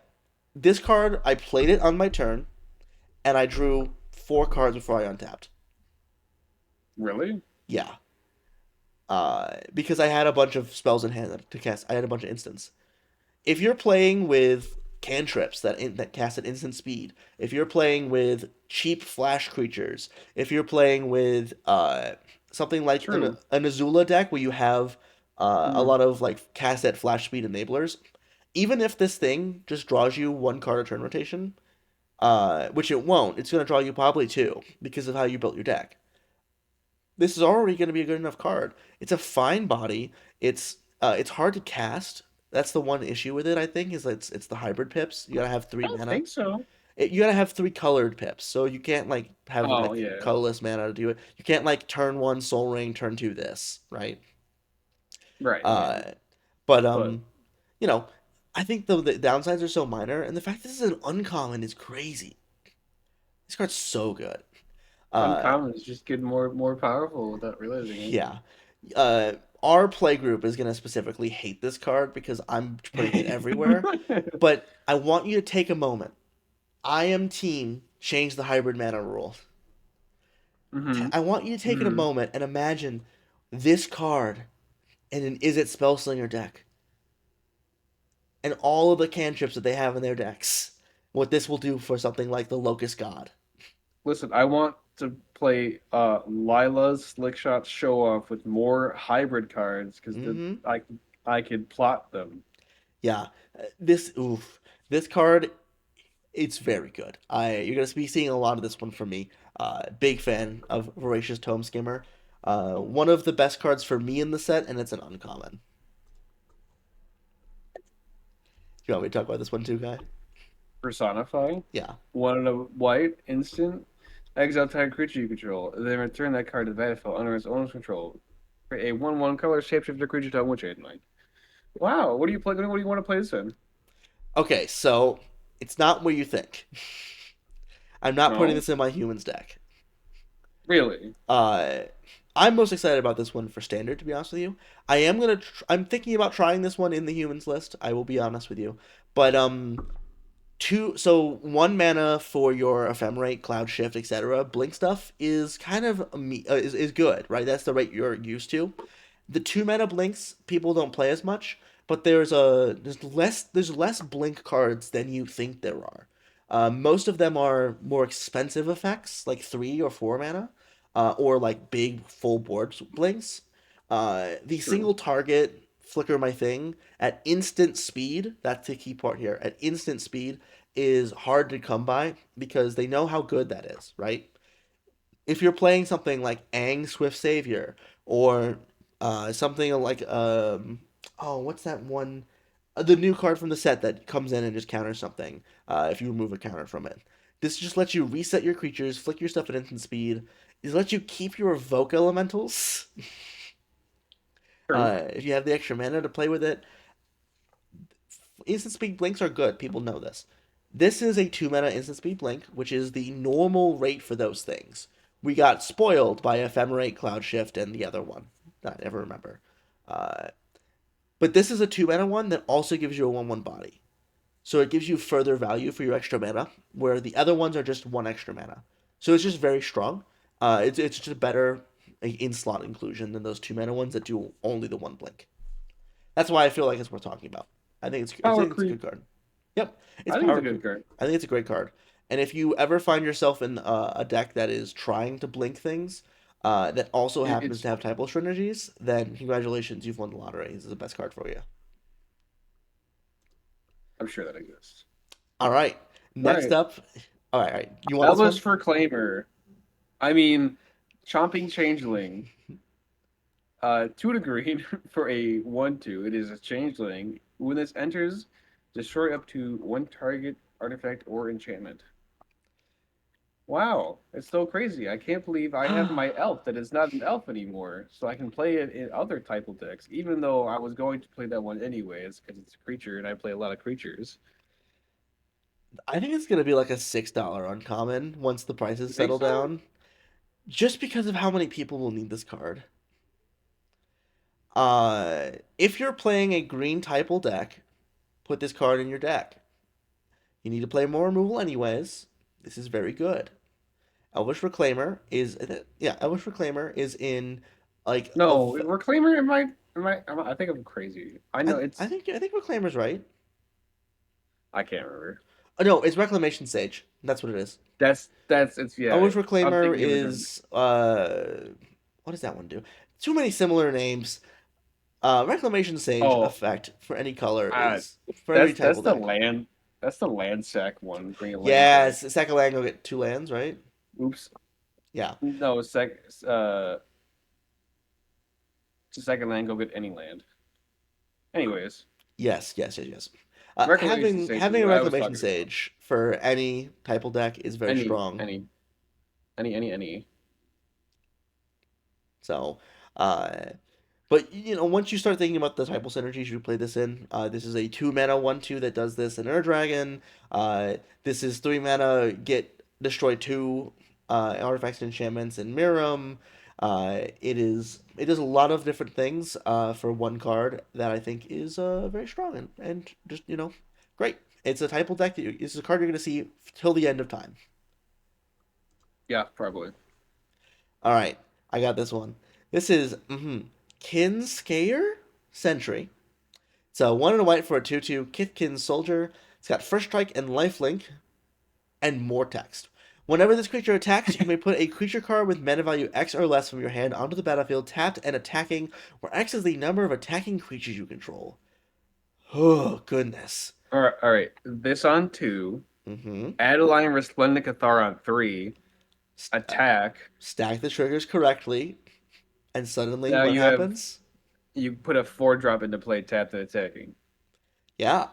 this card, I played it on my turn, and I drew 4 cards before I untapped. Really? Yeah, because I had a bunch of spells in hand to cast. I had a bunch of instants. If you're playing with cantrips that cast at instant speed, if you're playing with cheap flash creatures, if you're playing with something like True. an Azula deck where you have a Hmm. lot of like cast at flash speed enablers, even if this thing just draws you 1 card a turn rotation, which it won't, it's going to draw you probably two because of how you built your deck. This is already going to be a good enough card. It's a fine body. It's hard to cast. That's the one issue with it, I think, is it's the hybrid pips. You gotta have I three don't mana. think so. You gotta have three colored pips, so you can't like have Oh like yeah, colorless mana to do it. You can't like turn one Soul Ring, turn two this, right? right. Yeah, Uh, but but you know, I think the downsides are so minor, and the fact this is an uncommon is crazy. This card's so good. Uh, uncommons just get more powerful without realizing yeah. Uh, our play group is gonna specifically hate this card because I'm putting it everywhere. it. But I want you to take a moment. I am team change the hybrid mana rule. hmm I want you to take a hmm moment and imagine this card in an Is It Spellslinger deck and all of the cantrips that they have in their decks. What this will do for something like the Locust God. Listen, I want to play Lila's Slick Shot Show Off with more hybrid cards because Mm-hmm. I could plot them. Yeah. This oof. This card, it's very good. You're gonna be seeing a lot of this one from me. Big fan of Voracious Tome Skimmer. One of the best cards for me in the set, and it's an uncommon. You want me to talk about this one too, guy? Personify, Yeah. one in a white instant, exile tag creature you control, then return that card to the battlefield under its owner's control. Create a 1/1 color shapeshifter creature to which it like. Wow, what do you play? What do you want to play this in? Okay, so it's not what you think. I'm not putting No, this in my humans deck. really. Uh, I'm most excited about this one for standard, to be honest with you. I'm thinking about trying this one in the humans list. I will be honest with you, but one mana for your ephemerate, cloud shift, etc. Blink stuff is kind of is good, right? That's the rate you're used to. The two mana blinks people don't play as much, but there's less blink cards than you think there are. Most of them are more expensive effects, like 3 or 4 mana, or like big full board blinks. The True. single target flicker my thing at instant speed. That's the key part here. At instant speed is hard to come by because they know how good that is, right? If you're playing something like Aang Swift Savior or something like oh, what's that one? The new card from the set that comes in and just counters something if you remove a counter from it. This just lets you reset your creatures, flick your stuff at instant speed. It lets you keep your evoke elementals True. if you have the extra mana to play with it. Instant speed blinks are good. People know this. This is a 2 mana instant speed blink, which is the normal rate for those things. We got spoiled by Ephemerate, Cloud Shift, and the other one. I never remember. Uh, but this is a 2 mana one that also gives you a 1/1 body. So it gives you further value for your extra mana, where the other ones are just one extra mana. So it's just very strong. It's just a better in slot inclusion than those 2 mana ones that do only the one blink. That's why I feel like it's worth talking about. I Power think it's a good creep. card. Yep, it's I think it's power a good creep. card. I think it's a great card. And if you ever find yourself in a deck that is trying to blink things, that also happens It's to have typo strategies, then congratulations, you've won the lottery. This is the best card for you. I'm sure that exists. All right, All next right. up. All right. You want this Elvis one? for Claimer. I mean, Chomping Changeling. 2 to green for a 1/2. It is a changeling. When this enters, destroy up to one target artifact or enchantment. Wow, it's so crazy. I can't believe I have my elf that is not an elf anymore, so I can play it in other type of decks, even though I was going to play that one anyways, because it's a creature and I play a lot of creatures. I think it's gonna be like a $6 uncommon once the prices You think settle so? down, just because of how many people will need this card. If you're playing a green typal deck, put this card in your deck. You need to play more removal anyways. This is very good. Elvish Reclaimer is yeah, Elvish Reclaimer is in like a No, Reclaimer, I think I'm crazy. I know I it's, think Reclaimer's right. I can't remember. Oh no, it's Reclamation Sage. That's what it is. It's, yeah, Elvish I'm Reclaimer thinking of a different. is what does that one do? Too many similar names. Reclamation Sage Oh, effect for any color uh, is for every type of deck. that's the land sack one. Bring a land back. Yes, Sakalang will get 2 lands, right? Oops. Yeah. No, second land, go get any land. Anyways, Yes, yes, yes, yes. Reclamation Having Sage is a what I was reclamation talking about. sage for any type of deck is very Any, strong. any, any. So, uh, but once you start thinking about the typal synergies you play this in, this is a 2 mana 1/2 that does this in Ur Dragon. This is 3 mana get destroy two artifacts and enchantments in Miram. It does a lot of different things for one card that I think is very strong and just great. It's a typal deck it's a card you're gonna see till the end of time. Yeah, probably. All right, I got this one. This is Kinscayer Sentry. It's a 1 and a white for a 2/2 Kithkin soldier. It's got first strike and lifelink and more text. Whenever this creature attacks, you may put a creature card with mana value X or less from your hand onto the battlefield, tapped and attacking, where X is the number of attacking creatures you control. Oh, goodness. All right. This on two. Mm-hmm. Adeline Resplendent Cathar on three. St- Attack. Stack the triggers correctly, and suddenly Now what you have happens? you put a 4 drop into play, tapped and attacking, Yeah.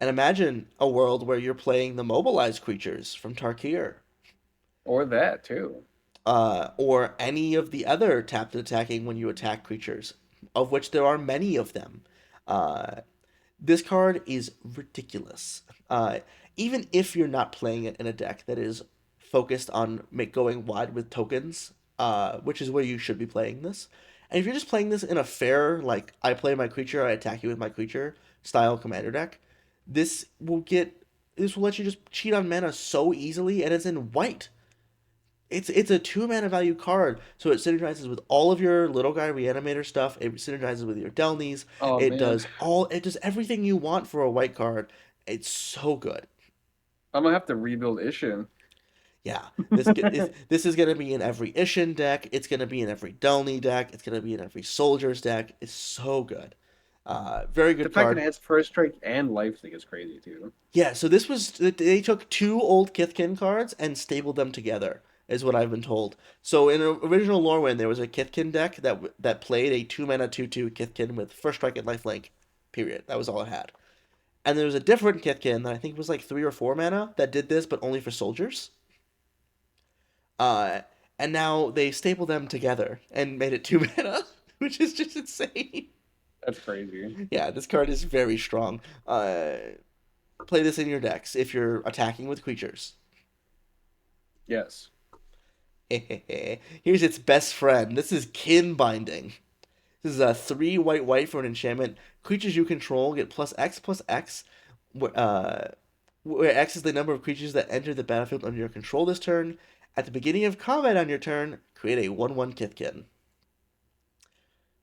And imagine a world where you're playing the mobilized creatures from Tarkir. or that too. Or any of the other tapped attacking when you attack creatures, of which there are many of them. Uh, this card is ridiculous. Even if you're not playing it in a deck that is focused on going wide with tokens, which is where you should be playing this. And if you're just playing this in a fair, like I play my creature, I attack you with my creature style commander deck, this will get this will let you just cheat on mana so easily, and it's in white. It's a 2 mana value card, so it synergizes with all of your little guy reanimator stuff. It synergizes with your Delnies. Oh man, It does everything you want for a white card. It's so good. I'm gonna have to rebuild Ishin. Yeah, this is gonna be in every Ishin deck. It's gonna be in every Delny deck. It's gonna be in every Soldier's deck. It's so good. Very The good fact that card. it has first strike and life thing is crazy too. Yeah, so this was they took two old Kithkin cards and stapled them together, is what I've been told. So in original Lorwyn, there was a Kithkin deck that played a 2 mana 2/2 Kithkin with first strike and lifelink. Period. That was all it had. And there was a different Kithkin that I think was like 3 or 4 mana that did this, but only for soldiers. Uh, and now they stapled them together and made it 2 mana, which is just insane. That's crazy. Yeah, this card is very strong. Play this in your decks if you're attacking with creatures. Yes. Here's its best friend. This is kin binding. This is a 3 white for an enchantment. Creatures you control get plus X, where X is the number of creatures that enter the battlefield under your control this turn. At the beginning of combat on your turn, create a 1/1 Kithkin.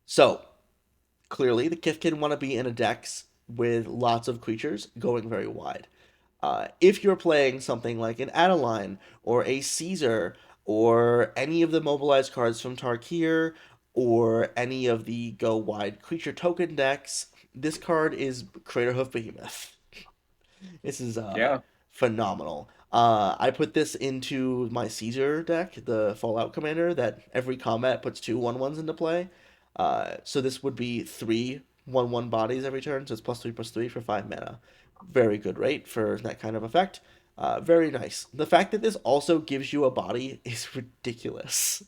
So, clearly, the Kithkin want to be in a dex with lots of creatures going very wide. If you're playing something like an Adeline or a Caesar or any of the mobilized cards from Tarkir or any of the go wide creature token decks, this card is Craterhoof Behemoth. This is Yeah. phenomenal. I put this into my Caesar deck, the Fallout Commander, that every combat puts 2/1/1s into play. So this would be 3/1/1 bodies every turn, so it's +3/+3 for 5 mana. Very good rate for that kind of effect. Very nice. The fact that this also gives you a body is ridiculous.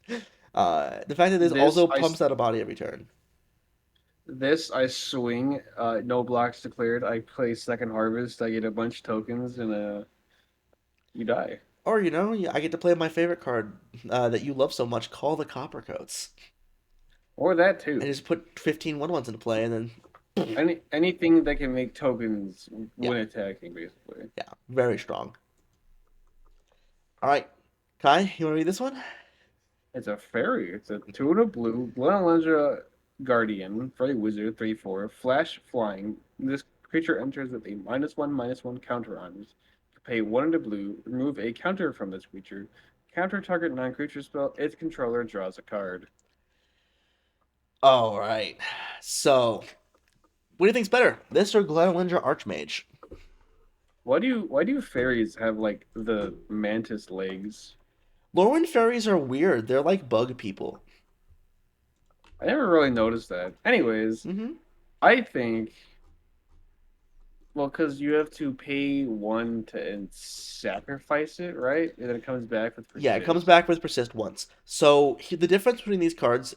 The fact that this This also I pumps out a body every turn. this I swing. No blocks declared. I play second harvest. I get a bunch of tokens and you die. Or, I get to play my favorite card that you love so much, Call the Coppercoats. Or that And too. just put 15/1/1s into play, and then, Anything that can make tokens yeah, when attacking, basically. yeah, very strong. All right, Kai, you want to read this one? It's a fairy. It's a 2 and a blue. Glenalendra Guardian, Fairy Wizard, 3/4. Flash flying. This creature enters with a -1/-1 counter on it. You pay 1 and a blue. Remove a counter from this creature. Counter target non-creature spell. Its controller draws a card. All right. So, what do you think's better, this or Glenalindra Archmage? Why do fairies have like the mantis legs? Lorwyn fairies are weird. They're like bug people. I never really noticed that. Anyways, Mm-hmm. I think, well, because you have to pay one to and sacrifice it, right? And then it comes back with Yeah, it comes persist. back with persist once. So the difference between these cards,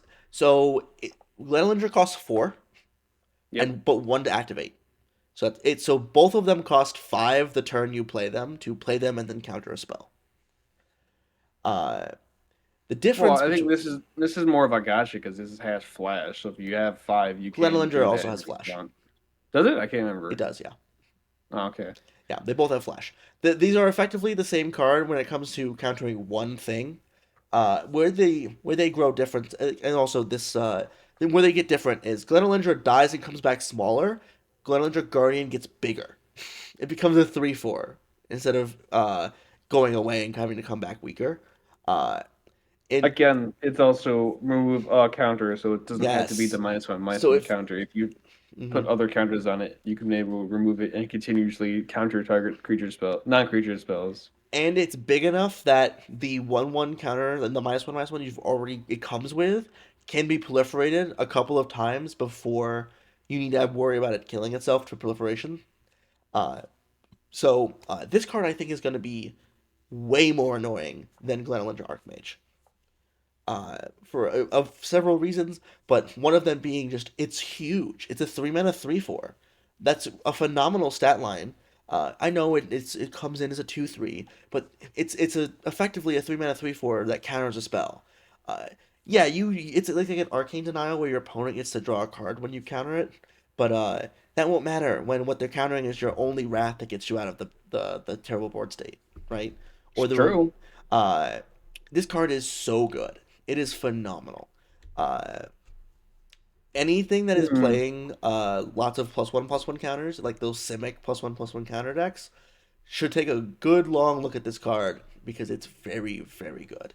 Glenlinger costs four, Yep. and but one to activate. So both of them cost five the turn you play them to play them and then counter a spell. Uh, the Well, difference I think between this is more of a gotcha because this has flash. So if you have five, you can Glenlinger do that also in has flash. response. Does it? I can't It remember. does, yeah. Oh, okay. Yeah, they both have flash. These are effectively the same card when it comes to countering one thing. Where they grow different, and also where they get different is Glenlinger dies and comes back smaller. Glenlinger Guardian gets bigger. It becomes a 3/4 instead of going away and having to come back weaker. Uh, and Again, it's also remove counter, so it doesn't have to be the yes, minus so one if counter. If you put mhm. other counters on it, you can able to remove it and continuously counter target creature spell, non-creature spells. And it's big enough that the 1/1 counter and the -1/-1 you've already it comes with can be proliferated a couple of times before you need to worry about it killing itself to proliferation. Uh, so this card I think is going to be way more annoying than Glenlinger Archmage for of several reasons, but one of them being just it's huge. It's a 3 mana 3/4. That's a phenomenal stat line. I know it comes in as a 2/3, but it's effectively a 3 mana 3/4 that counters a spell. Uh, yeah, it's like an arcane denial where your opponent gets to draw a card when you counter it, but that won't matter when what they're countering is your only wrath that gets you out of the terrible board state, right? Or It's the true. uh, this card is so good. It is phenomenal. Uh, Anything that is Hmm. playing lots of +1/+1 counters, like those Simic +1/+1 counter decks, should take a good long look at this card because it's very, very good.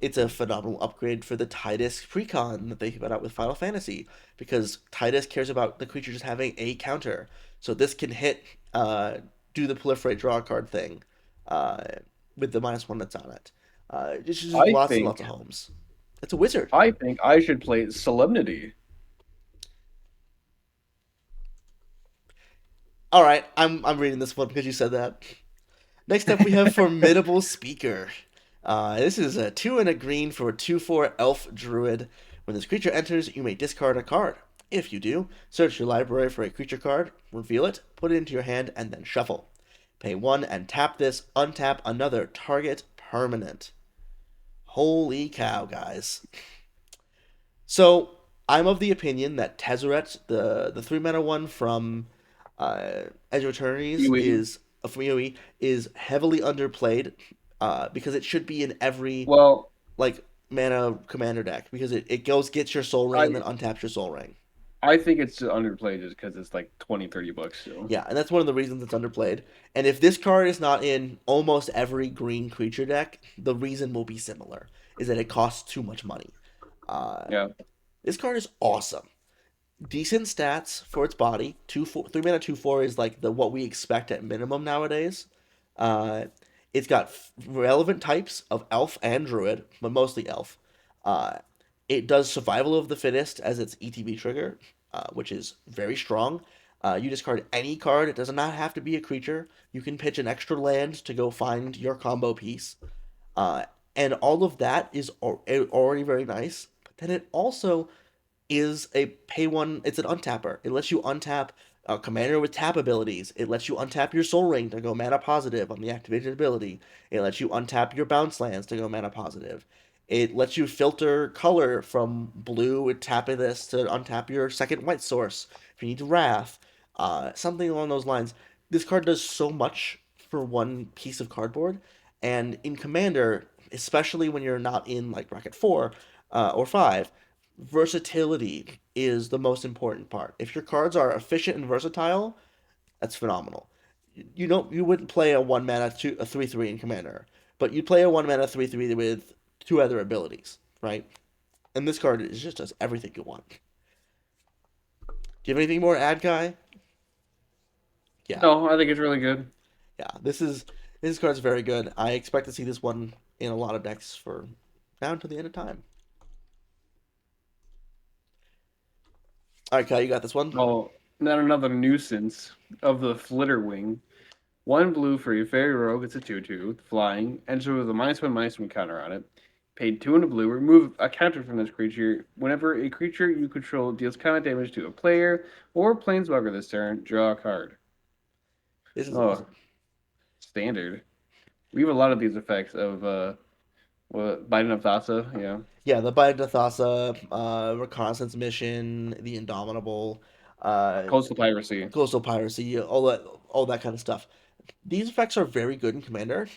It's a phenomenal upgrade for the Tidus precon that they put out with Final Fantasy because Tidus cares about the creature just having a counter. So this can uh, do the proliferate draw card thing uh, with the -1 that's on it. Just I lots and lots think of homes. It's a wizard. I think I should play Solemnity. All right, I'm reading this one because you said that. Next up, we have Formidable Speaker. This is a 2 and a green for a 2/4 elf druid. When this creature enters, you may discard a card. If you do, search your library for a creature card, reveal it, put it into your hand, and then shuffle. Pay 1 and tap this, untap another target permanent. Holy cow, guys. So, I'm of the opinion that Tezzeret, the 3 mana one from Edge of Eternities, UE. is from EOE, is heavily underplayed because it should be in every Well, like mana commander deck because it goes gets your soul ring and then I untaps your soul ring. I think it's underplayed just because it's like 20, 30 bucks still. Yeah, and that's one of the reasons it's underplayed. And if this card is not in almost every green creature deck, the reason will be similar: is that it costs too much money. Uh, Yeah. this card is awesome. Decent stats for its body. 3 mana 2/4 is like the what we expect at minimum nowadays. Uh, it's got relevant types of elf and druid, but mostly elf. Uh, it does survival of the fittest as its ETB trigger, which is very strong. You discard any card. It does not have to be a creature. You can pitch an extra land to go find your combo piece. Uh, and all of that is already very nice. But then it also is a pay one. It's an untapper. It lets you untap a commander with tap abilities. It lets you untap your Soul Ring to go mana positive on the activated ability. It lets you untap your bounce lands to go mana positive. It lets you filter color from blue with tapping this to untap your second white source if you need Wrath. Something along those lines. This card does so much for one piece of cardboard, and in Commander, especially when you're not in like bracket 4 or 5, versatility is the most important part. If your cards are efficient and versatile, that's phenomenal. You wouldn't play a 1 mana 3/3 in Commander, but you'd play a 1 mana 3/3 with two other abilities, right? And this card is just does everything you want. Do you have anything more to add, Guy? Yeah, No, I think it's really good. yeah. This card's very good. I expect to see this one in a lot of decks for down to the end of time. All right, Kyle, you got this one. Oh, not another nuisance of the Flitterwing. One blue for a fairy rogue. It's a 2/2 flying. Enter with a -1/-1 counter on it. Paid two and a blue. Remove a counter from this creature. Whenever a creature you control deals combat damage to a player or planeswalker this turn, draw a card. This is Oh, awesome. standard. We have a lot of these effects of Biden of Thassa. Yeah, Yeah, the Bite of Thassa, Reconnaissance Mission, the Indomitable, uh, coastal piracy. Coastal Piracy, all that kind of stuff. These effects are very good in Commander.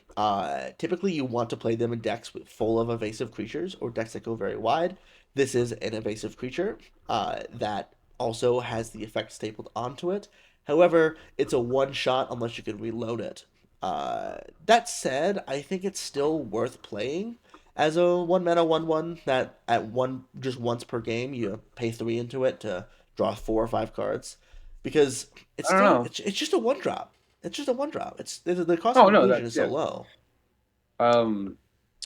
Typically, you want to play them in decks full of evasive creatures or decks that go very wide. This is an evasive creature that also has the effect stapled onto it. However, it's a one shot unless you can reload it. That said, I think it's still worth playing as a one mana 1/1 that at one just once per game you pay three into it to draw four or five cards because it's I don't still know. it's just a one drop. It's just a one drop. It's the cost of Oh no, inclusion that is so yeah. low. Um.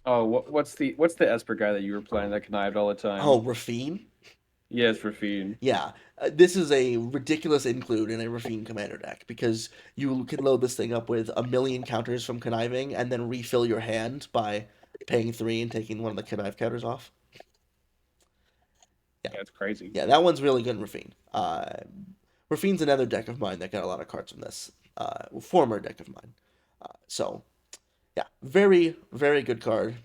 Oh, what's the Esper guy that you were playing that connived all the time? Oh, Rafine. Yes, for Fiend. Yeah, this is a ridiculous include in a Rafine commander deck because you can load this thing up with a million counters from conniving and then refill your hand by paying three and taking one of the connive counters off. Yeah, Yeah, it's crazy. yeah, that one's really good in Rafine. Rafine's another deck of mine that got a lot of cards from this. Former deck of mine. So yeah, very, very good card.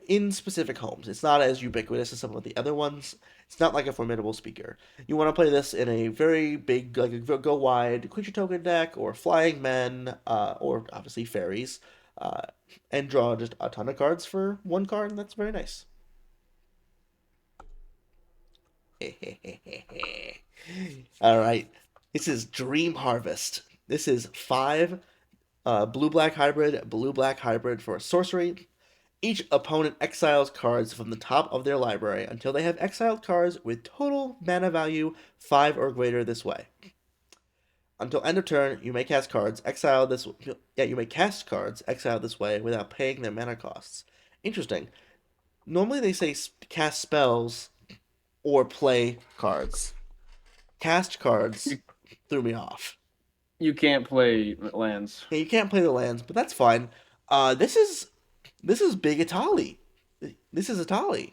In specific homes, it's not as ubiquitous as some of the other ones. It's not like a formidable speaker. You want to play this in a very big, like a go wide creature token deck, or flying men, or obviously fairies, uh, and draw just a ton of cards for one card, and that's very nice. All right, this is Dream Harvest. This is five blue black hybrid for a sorcery. Each opponent exiles cards from the top of their library until they have exiled cards with total mana value 5 or greater this way. Until end of turn, you may cast cards exiled this yeah, you may cast cards exiled this way without paying their mana costs. Interesting. Normally they say cast spells or play cards. Cast cards You threw me off. you can't play lands. Yeah, you can't play the lands, but that's fine. This is Big Itali. This is Itali.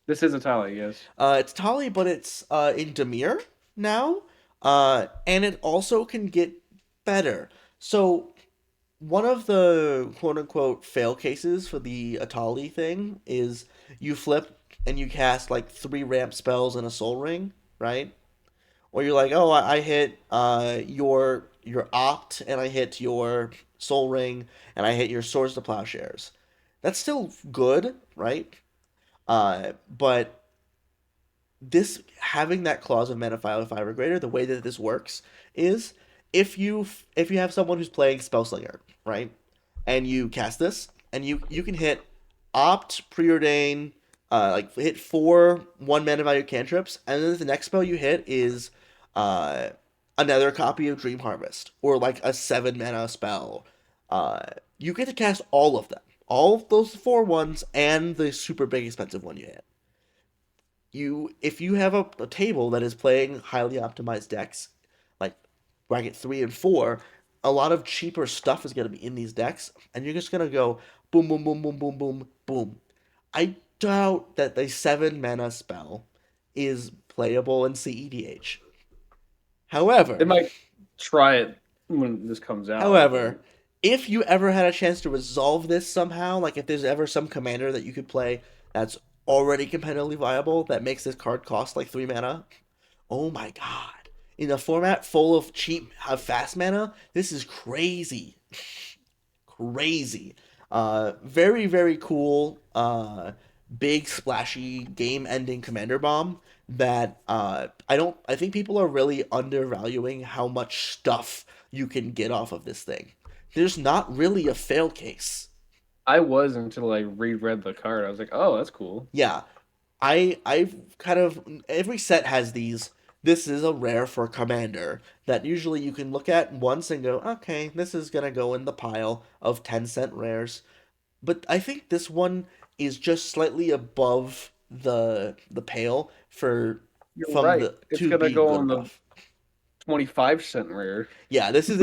This is a tally, yes. It's Tali, but it's in Demir now, and it also can get better. So one of the quote unquote fail cases for the Atali thing is you flip and you cast like three ramp spells and a Soul Ring, right? Or you're like, oh, I hit your Opt and I hit your Soul Ring and I hit your Swords to Plowshares. That's still good, right? But this having that clause of mana 5 or greater, the way that this works is if you have someone who's playing Spellslinger, right, and you cast this, and you can hit Opt, Preordain, like hit four one mana value cantrips, and then the next spell you hit is uh, another copy of Dream Harvest or like a 7 mana spell. Uh, you get to cast all of them, all of those four ones, and the super big expensive one you hit. If you have a table that is playing highly optimized decks like bracket 3 and 4, a lot of cheaper stuff is going to be in these decks, and you're just going to go boom boom boom boom boom boom boom. I doubt that the 7 mana spell is playable in CEDH. They However, might try it when this comes out, but however, if you ever had a chance to resolve this somehow, like if there's ever some commander that you could play that's already competitively viable that makes this card cost like 3 mana, oh my god. In a format full of cheap, fast mana, this is crazy. Crazy. Very, very cool, big, splashy, game ending commander bomb that I think people are really undervaluing how much stuff you can get off of this thing. There's not really a fail case. I was until I reread the card. I was like, oh, that's cool. Yeah, I've kind of every set has these. This is a rare for commander that usually you can look at once and go, okay, this is gonna go in the pile of 10-cent rares. But I think this one is just slightly above the pale for You're from right. the It's to gonna being go good on the enough. 25-cent rare. Yeah, this is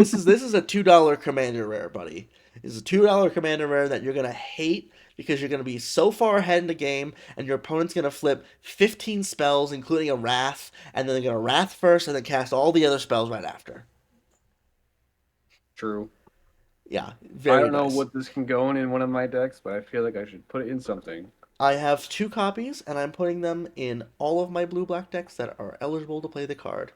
a $2 commander rare, buddy. This is a $2 commander rare that you're gonna hate because you're gonna be so far ahead in the game, and your opponent's gonna flip 15 spells, including a wrath, and then they're gonna wrath first, and then cast all the other spells right after. True. Yeah, I very don't know nice. what this can go in one of my decks, but I feel like I should put it in something. I have two copies, and I'm putting them in all of my blue-black decks that are eligible to play the card.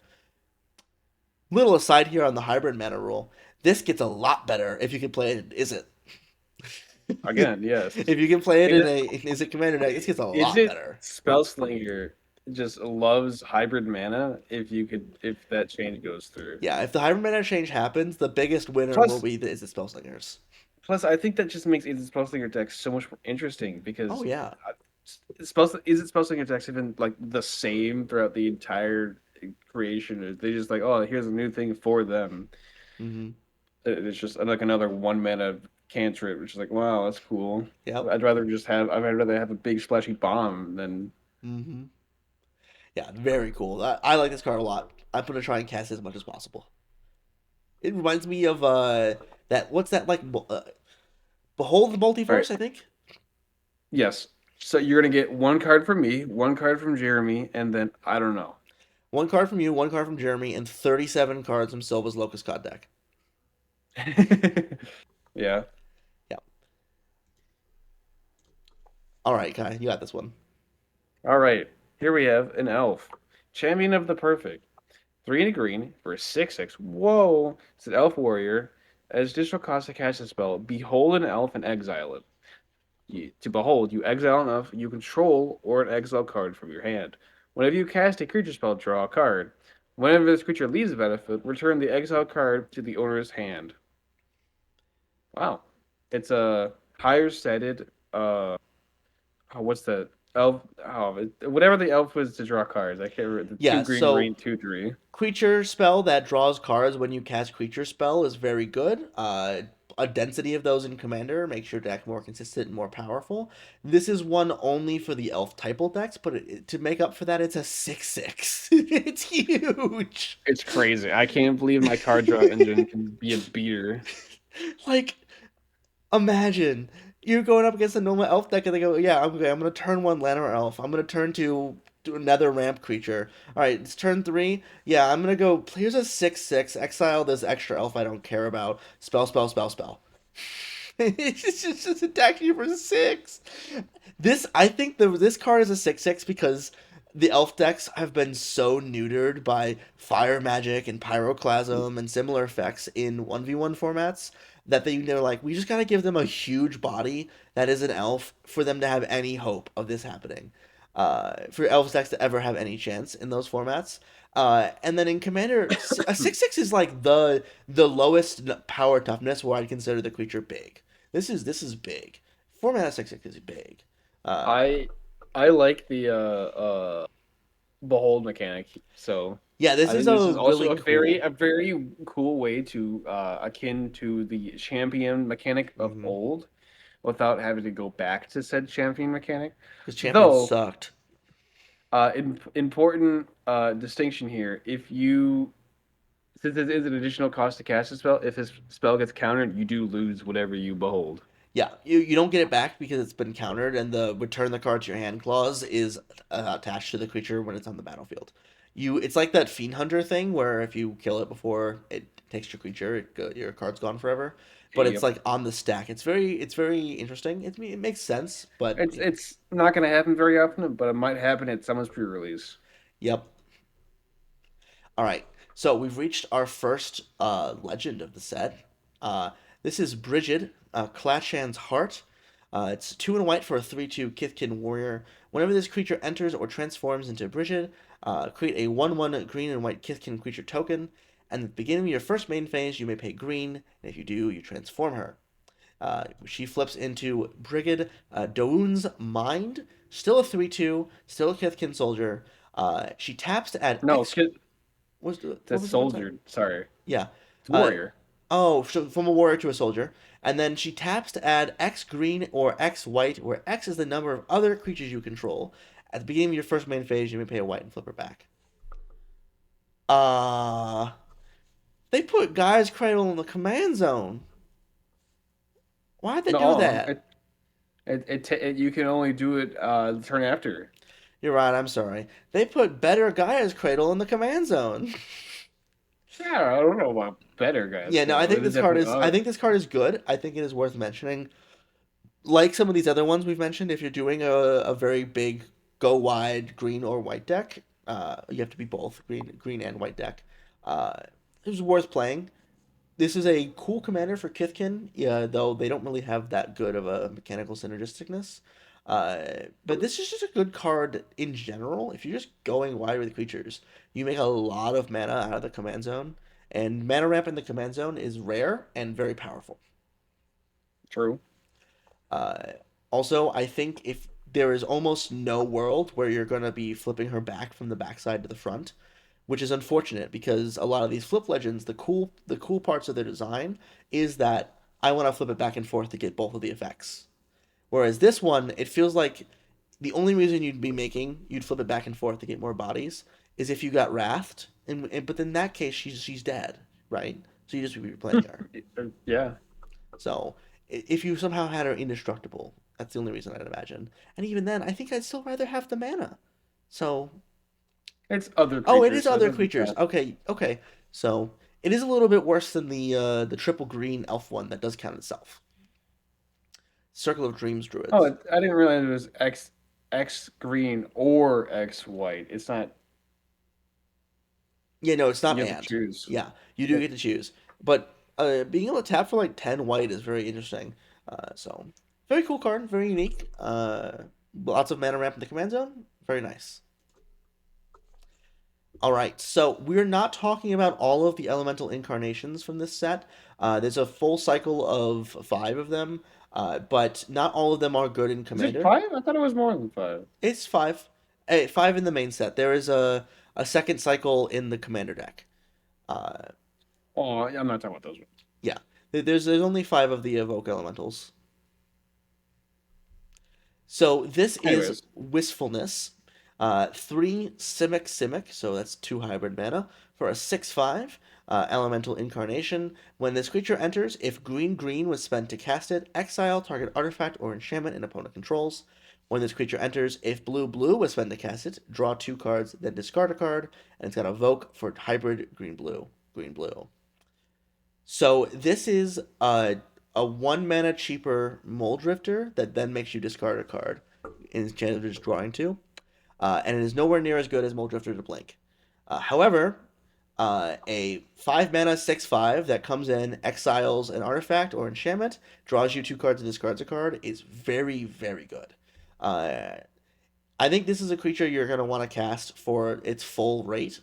Little aside here on the hybrid mana rule, this gets a lot better if you can play it. Is it? Again, yes. If you can play it Is in it a is it commander deck, this gets a is lot it better. Spellslinger just loves hybrid mana if that change goes through. Yeah, if the hybrid mana change happens, the biggest winner will Plus be the is the Spellslingers. plus I think that just makes Is It Spellslinger decks so much more interesting Oh because yeah. Is It Spellslinger decks even like the same throughout the entire creation? Or they just like, oh, here's a new thing for them. Hmm. It's just like another one mana cantrip, which is like, wow, that's cool. Yep. I'd rather have a big splashy bomb than Hmm. Yeah, very cool. I like this card a lot. I'm gonna try and cast it as much as possible. It reminds me of that what's that like Behold the all right. Multiverse, I think. Yes. So you're gonna get one card from me, one card from Jeremy, and then I don't know. One card from you, one card from Jeremy, and 37 cards from Silva's Locust God deck. Yeah. Yeah. All right, Kai, you got this one. All right. Here we have an elf, champion of the perfect. 3 and a green for a 6/6. Whoa! It's an elf warrior. As additional cost to cast a spell, behold an elf and exile it. To behold, you exile an elf you control or an exile card from your hand. Whenever you cast a creature spell, draw a card. Whenever this creature leaves the battlefield, return the exile card to the owner's hand. Wow. It's a higher setted what's the elf whatever the elf was to draw cards. I can't remember the two Yeah, green so green 2/3. creature spell that draws cards when you cast creature spell is very good. A density of those in Commander makes your deck more consistent and more powerful. This is one only for the elf typal decks, but to make up for that, it's a 6/6. It's huge. It's crazy. I can't believe my card draw engine can be a beater. Like, imagine you're going up against a normal elf deck and they go, yeah, okay, I'm gonna turn one Llanowar elf. I'm gonna turn two to another ramp creature. All right, it's turn three. Yeah, I'm gonna go. Here's a 6/6. Exile this extra elf I don't care about. Spell, spell, spell, spell. It's just attack you for six. I think this card is a 6/6 because the elf decks have been so neutered by fire magic and pyroclasm and similar effects in 1v1 formats that they're like, we just gotta give them a huge body that is an elf for them to have any hope of this happening. For elf decks to ever have any chance in those formats. And then in Commander, a 6/6 is like the lowest power toughness where I'd consider the creature big. This is big. Format 6/6 is big. Uh, I I like the behold mechanic. So yeah, this I is think this a is also really cool. a very cool way to akin to the champion mechanic of Mm-hmm. old without having to go back to said champion mechanic. Because champion Though sucked. important distinction here. If you Since it is an additional cost to cast a spell, if his spell gets countered, you do lose whatever you behold. Yeah, you don't get it back because it's been countered, and the return the card to your hand clause is attached to the creature when it's on the battlefield. It's like that Fiend Hunter thing where if you kill it before it takes your creature, your card's gone forever. But it's Yep. like on the stack. It's very interesting. It makes sense, but It's not going to happen very often, but it might happen at someone's pre-release. yep. All right, so we've reached our first legend of the set. This is Brigid, Clatshan's Heart. It's 2 and a white for a 3/2 Kithkin warrior. Whenever this creature enters or transforms into Brigid, create a 1/1 green and white Kithkin creature token. And at the beginning of your first main phase, you may pay green, and if you do, you transform her. She flips into Brigid Doun's Mind, still a 3/2, still a Kithkin soldier. She taps to add No, X. What the was the one? Sorry. soldier. Sorry, Yeah. it's Uh, warrior. oh, so from a warrior to a soldier. And then she taps to add X green or X white, where X is the number of other creatures you control. At the beginning of your first main phase, you may pay a white and flip her back. Uh, they put Guy's Cradle in the command zone. Why'd they do No, that? you can only do it the turn after. You're right, I'm sorry. They put better Gaia's Cradle in the command zone. Yeah, I don't know about better guys Yeah, no, I cradle. think It is this card definitely is I up. think this card is good. I think it is worth mentioning. Like some of these other ones we've mentioned, if you're doing a very big go wide green or white deck, you have to be both green and white deck. It was worth playing. This is a cool commander for Kithkin, yeah, though they don't really have that good of a mechanical synergisticness. But this is just a good card in general. If you're just going wide with creatures, you make a lot of mana out of the command zone, and mana ramp in the command zone is rare and very powerful. True. Uh, Also, I think if there is almost no world where you're going to be flipping her back from the backside to the front, which is unfortunate because a lot of these flip legends, the cool parts of their design is that I want to flip it back and forth to get both of the effects. Whereas this one, it feels like the only reason you'd flip it back and forth to get more bodies is if you got wrathed, but in that case she's dead, right? So you just be replaying her. Yeah. So if you somehow had her indestructible, that's the only reason I'd imagine. And even then, I think I'd still rather have the mana. So It's other oh, it creatures, is so it other doesn't creatures. count. Okay, okay. So it is a little bit worse than the triple green elf one that does count itself. Circle of Dreams Oh, druids. I didn't realize it was X green or X white. It's not. Yeah, no, it's not You have to and. choose. Yeah, you do Yeah. get to choose, but being able to tap for like 10 white is very interesting. So very cool card, very unique. Lots of mana ramp in the command zone. Very nice. All right, so we're not talking about all of the elemental incarnations from this set. There's a full cycle of five of them, but not all of them are good in Is it Commander. five? I thought it was more than five. It's five, five in the main set. There is a second cycle in the Commander deck. Uh, Oh, I'm not talking about those ones. yeah, there's only five of the evoke elementals. So this is Anyways, Wistfulness. Three Simic, so that's two hybrid mana for a 6/5 elemental incarnation. When this creature enters, if green was spent to cast it, exile target artifact or enchantment an opponent controls. When this creature enters, if blue was spent to cast it, draw two cards, then discard a card, and it's got evoke for hybrid green blue. So this is a one mana cheaper Mole Drifter that then makes you discard a card instead of just drawing two, and it is nowhere near as good as Mole Drifter to Blink. However, a 5 mana 6/5 that comes in, exiles an artifact or enchantment, draws you two cards and discards a card is very, very good. Uh, I think this is a creature you're going to want to cast for its full rate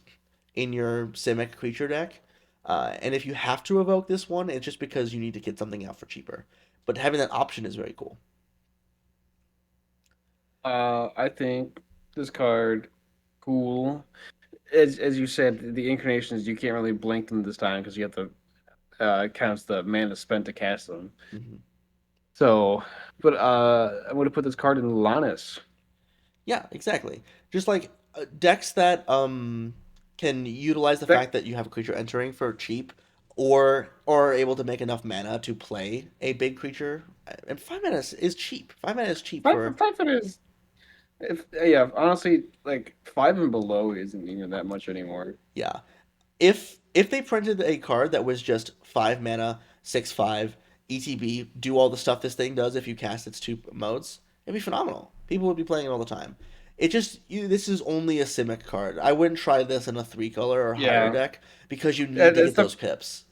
in your Simic creature deck. And if you have to evoke this one, it's just because you need to get something out for cheaper. But having that option is very cool. I think this card cool. As you said, the incarnations you can't really blink them this time because you have to counts the mana spent to cast them. Hmm. So, but I'm gonna put this card in Lannis. Yeah, exactly. Just like decks that can utilize the That fact that you have a creature entering for cheap, or are able to make enough mana to play a big creature. And 5 mana is cheap. 5 mana is cheap for five foot is if yeah honestly like five and below isn't even that much anymore. yeah. If they printed a card that was just 5 mana, 6/5 ETB, do all the stuff this thing does if you cast its two modes, it'd be phenomenal. People would be playing it all the time. It just this is only a Simic card. I wouldn't try this in a 3 color or higher Yeah, deck because you need to that's get those pips.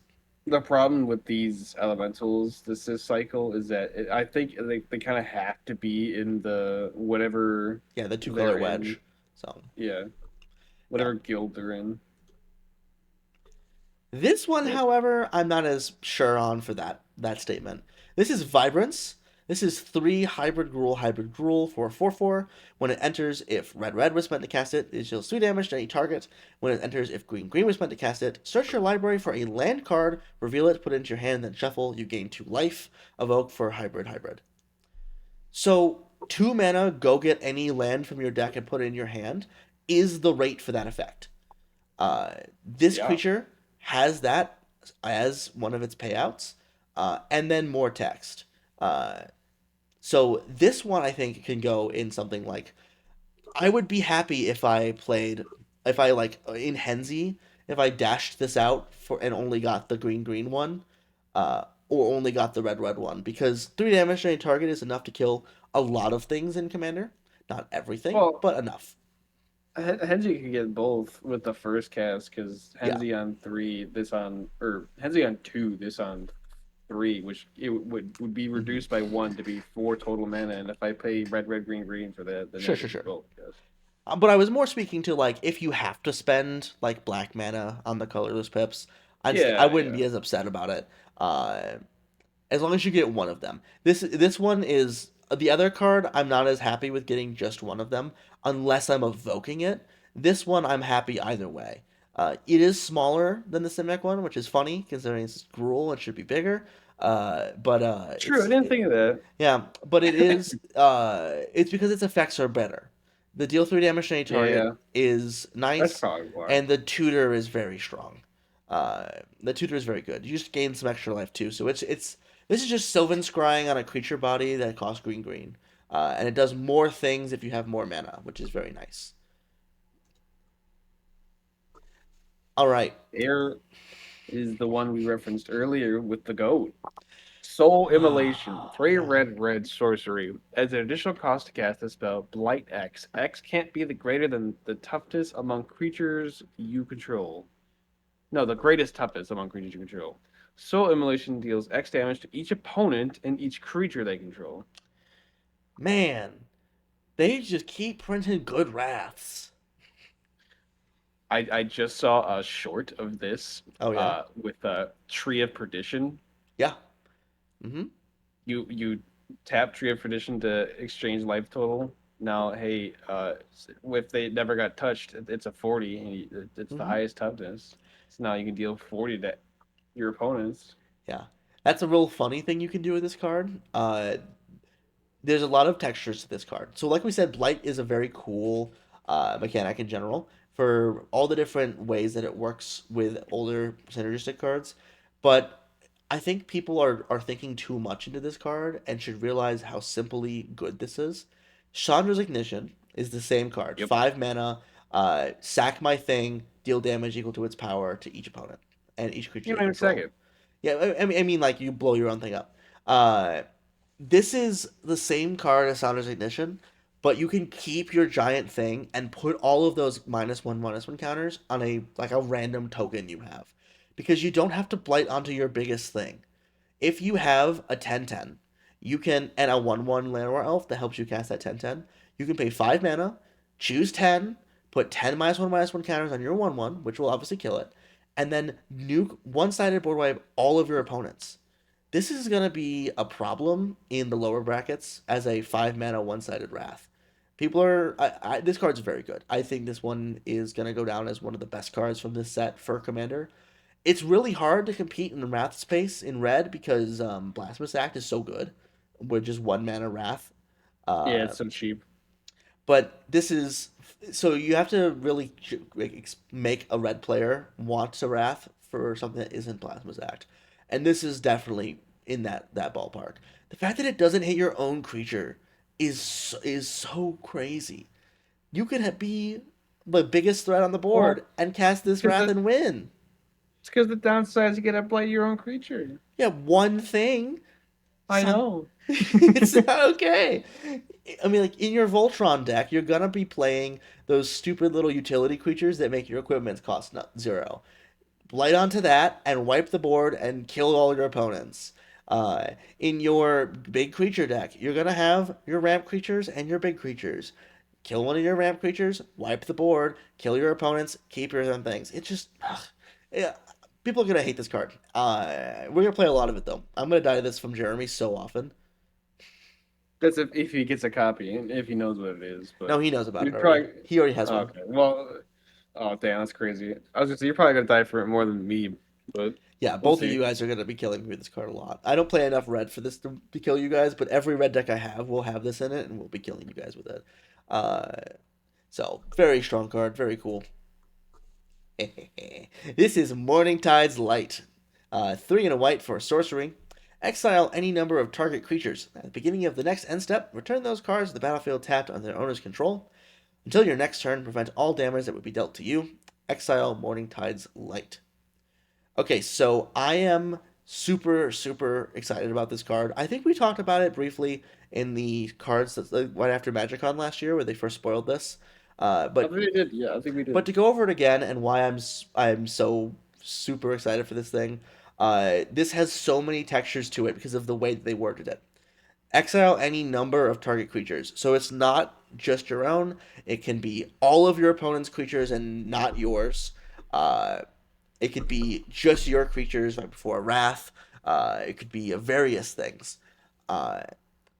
the problem with these elementals this cycle is that I think they kind of have to be in the whatever Yeah, the 2 color they're in. wedge. So Yeah, yeah. whatever guild they're in. This one, But however, I'm not as sure on for that statement. This is Vibrance. This is three hybrid Gruul for 4/4. When it enters, if red was spent to cast it, it deals 3 damage to any target. When it enters, if green was spent to cast it, search your library for a land card, reveal it, put it into your hand, then shuffle. You gain 2 life. Evoke for hybrid. So 2 mana, go get any land from your deck and put it in your hand is the rate for that effect. This Yeah. creature has that as one of its payouts, and then more text. Uh, so this one I think can go in something like I would be happy if I played if I like in Henzi if I dashed this out for and only got the green one, or only got the red one because 3 damage to any target is enough to kill a lot of things in Commander. Not everything, Well, but enough. Henzi can get both with the first cast because Yeah. Henzi on three, this on, or Henzi on two, this on three, which it would be Hmm. reduced by one to be four total mana. And if I pay red, green for that, then Sure, that sure, would be sure. both. Yes. But I was more speaking to like if you have to spend like black mana on the colorless pips, I Yeah, wouldn't yeah. be as upset about it. Uh, as long as you get one of them. This one is the other card. I'm not as happy with getting just one of them unless I'm evoking it. This one I'm happy either way. It is smaller than the Simic one, which is funny considering it's Gruul. It should be bigger. But True, I didn't think of that. yeah, but it is. It's because its effects are better. The deal 3 damage to any target Yeah, is that's nice, probably why. and the tutor is very strong. The tutor is very good. You just gain some extra life too. So it's this is just Sylvan scrying on a creature body that costs green, and it does more things if you have more mana, which is very nice. All right. Air is the one we referenced earlier with the goat. Soul Immolation, three Yeah. red sorcery. As an additional cost to cast this spell, Blight X. X can't be the greater than the toughness among creatures you control. No, the greatest toughness among creatures you control. Soul Immolation deals X damage to each opponent and each creature they control. Man, they just keep printing good wraths. I just saw a short of this Oh yeah. with a Tree of Perdition. Yeah. Mm-hmm. You tap Tree of Perdition to exchange life total. Now, hey, if they never got touched, it's a 40, and it's the Mm-hmm. highest toughness. So now you can deal 40 to your opponents. Yeah. That's a real funny thing you can do with this card. There's a lot of textures to this card. So, like we said, Blight is a very cool mechanic in general for all the different ways that it works with older synergistic cards. But I think people are thinking too much into this card and should realize how simply good this is. Chandra's Ignition is the same card. Yep. 5 mana, sack my thing, deal damage equal to its power to each opponent and each creature You you don't even control. second. Yeah, I mean, like you blow your own thing up. Uh, this is the same card as Sounders Ignition, but you can keep your giant thing and put all of those -1/-1 counters on a random token you have, because you don't have to blight onto your biggest thing. If you have a 10/10, you can and a 1/1 Llanowar Elf that helps you cast that 10/10, you can pay 5 mana, choose 10, put 10 -1/-1 counters on your 1/1, which will obviously kill it, and then nuke one-sided board wipe all of your opponents. This is going to be a problem in the lower brackets as a 5 mana one-sided wrath. People are this card's very good. I think this one is going to go down as one of the best cards from this set for Commander. It's really hard to compete in the Wrath space in red because Blasphemous Act is so good with just 1 mana Wrath. Yeah, Uh, it's so cheap. but this is so you have to really make a red player want to Wrath for something that isn't Blasphemous Act, and this is definitely in that ballpark. The fact that it doesn't hit your own creature is so crazy. You could be the biggest threat on the board Well, and cast this Wrath and win. it's because the downside is you get to play your own creature. Yeah, one thing. It's I not, know. it's not okay. I mean, like in your Voltron deck, you're gonna be playing those stupid little utility creatures that make your equipment cost not zero. Blight onto that and wipe the board and kill all your opponents. In your big creature deck, you're gonna have your ramp creatures and your big creatures. Kill one of your ramp creatures, wipe the board, kill your opponents, keep your own things. It just, yeah, people are gonna hate this card. We're gonna play a lot of it though. I'm gonna die to this from Jeremy so often. That's if he gets a copy and if he knows what it is. No, But he knows about it you'd already. probably He already has one. okay. Well, oh damn, that's crazy. I was gonna say you're probably gonna die for it more than me. but Yeah, we'll both of see. you guys are gonna be killing me with this card a lot. I don't play enough red for this to kill you guys, but every red deck I have will have this in it, and we'll be killing you guys with it. Uh, so very strong card, very cool. This is Morning Tide's Light. 3 and a white for sorcery. Exile any number of target creatures. At the beginning of the next end step, return those cards to the battlefield tapped under their owner's control. Until your next turn, prevent all damage that would be dealt to you. Exile Morning Tide's Light. Okay, so I am super, super excited about this card. I think we talked about it briefly in the cards that's right after MagicCon last year, where they first spoiled this. Uh, I but think we did. Yeah, I think we but did. to go over it again and why I'm so super excited for this thing. This has so many textures to it because of the way that they worded it. Exile any number of target creatures, so it's not just your own. It can be all of your opponent's creatures and not yours. Uh, it could be just your creatures right before a wrath. It could be various things. Uh,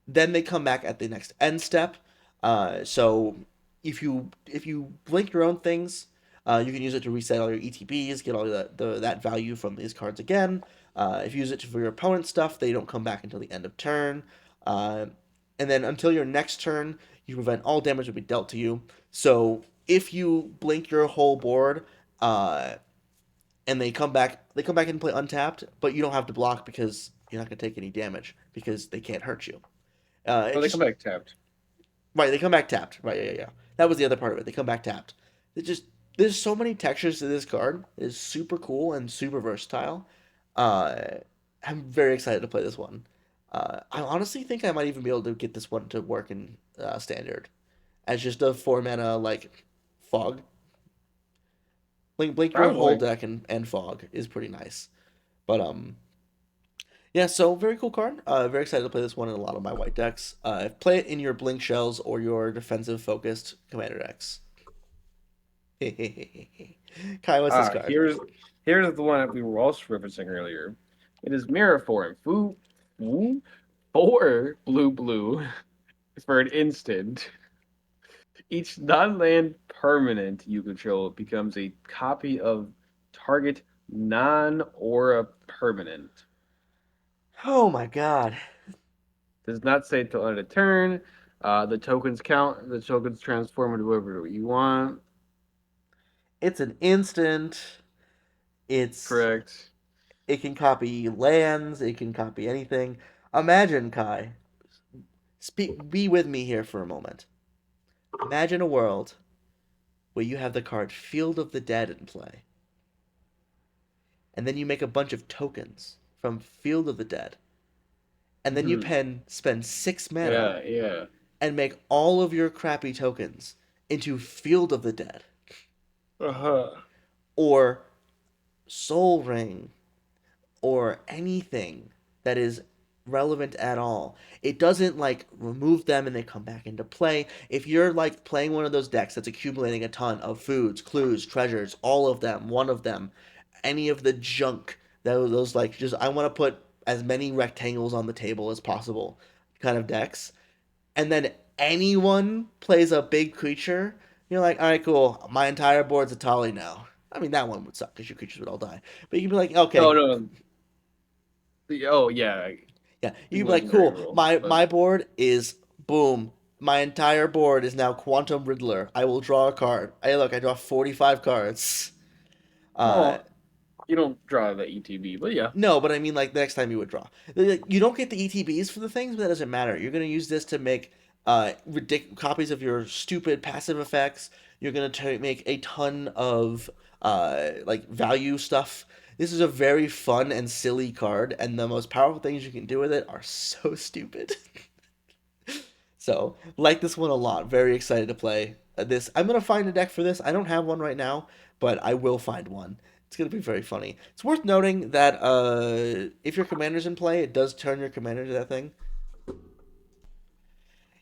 then they come back at the next end step. So if you blink your own things, you can use it to reset all your ETBs, get all that value from these cards again. If you use it for your opponent's stuff, they don't come back until the end of turn. Uh, and then until your next turn, you prevent all damage to be dealt to you. So if you blink your whole board, and they come back and play untapped, but you don't have to block because you're not gonna take any damage because they can't hurt you. It Oh, they come just back tapped. right. They come back tapped. Right. Yeah. Yeah. Yeah. That was the other part of it. They come back tapped. It just there's so many textures to this card. It's super cool and super versatile. Uh, I'm very excited to play this one. I honestly think I might even be able to get this one to work in standard as just a 4 mana like fog. Blink your whole Probably. deck and fog is pretty nice. But yeah, so very cool card. Very excited to play this one in a lot of my white decks. Play it in your blink shells or your defensive focused commander decks. Kai, what's this Ah, card? here's the one that we were also referencing earlier. It is Mirror Form. Foo, 4 blue for an instant. Each non-land permanent you control becomes a copy of target non-aura permanent. Oh my god. Does not say till end of turn. The tokens count. The tokens transform into whatever you want. It's an instant. It's Correct. it can copy lands, it can copy anything. Imagine, Kai. Be with me here for a moment. Imagine a world where you have the card Field of the Dead in play, and then you make a bunch of tokens from Field of the Dead, and then you Hmm. pen spend 6 mana Yeah, yeah. and make all of your crappy tokens into Field of the Dead Uh-huh. or Soul Ring or anything that is relevant at all. It doesn't like remove them and they come back into play. If you're like playing one of those decks that's accumulating a ton of foods, clues, treasures, all of them, one of them, any of the junk, those like just I want to put as many rectangles on the table as possible kind of decks, and then anyone plays a big creature, you're like, all right, cool. My entire board's a Tali now. I mean, that one would suck because your creatures would all die. But you can be like, No, okay, no. Oh, yeah. yeah, you The can be like, legendary cool. rule. My But my board is boom. My entire board is now Quantum Riddler. I will draw a card. Hey, look, I draw 45 cards. Uh, well, you don't draw the ETB, but yeah. No, but I mean like the next time you would draw. You don't get the ETBs for the things, but that doesn't matter. You're gonna use this to make copies of your stupid passive effects. You're gonna make a ton of like value stuff. This is a very fun and silly card, and the most powerful things you can do with it are so stupid. So like this one a lot. Very excited to play this. I'm gonna find a deck for this. I don't have one right now, but I will find one. It's gonna be very funny. It's worth noting that if your commander's in play, it does turn your commander to that thing.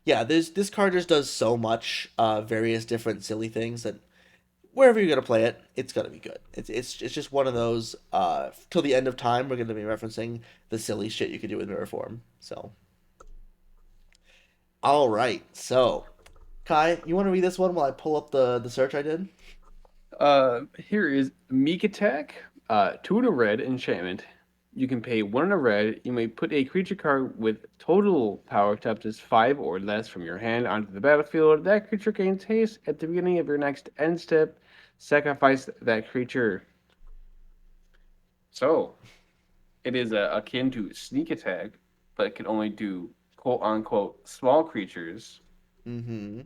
Yeah, this card just does so much various different silly things that wherever you're gonna play it, it's gonna be good. It's just one of those. Till the end of time, we're gonna be referencing the silly shit you can do with mirror form. So, all right. So, Kai, you want to read this one while I pull up the search I did? Here is Meek Attack. Two in a red enchantment. You can pay one in a red. You may put a creature card with total power to up to 5 or less from your hand onto the battlefield. That creature gains haste at the beginning of your next end step. Sacrifice that creature. So it is akin to sneak attack, but it can only do quote unquote small creatures. Mm-hmm.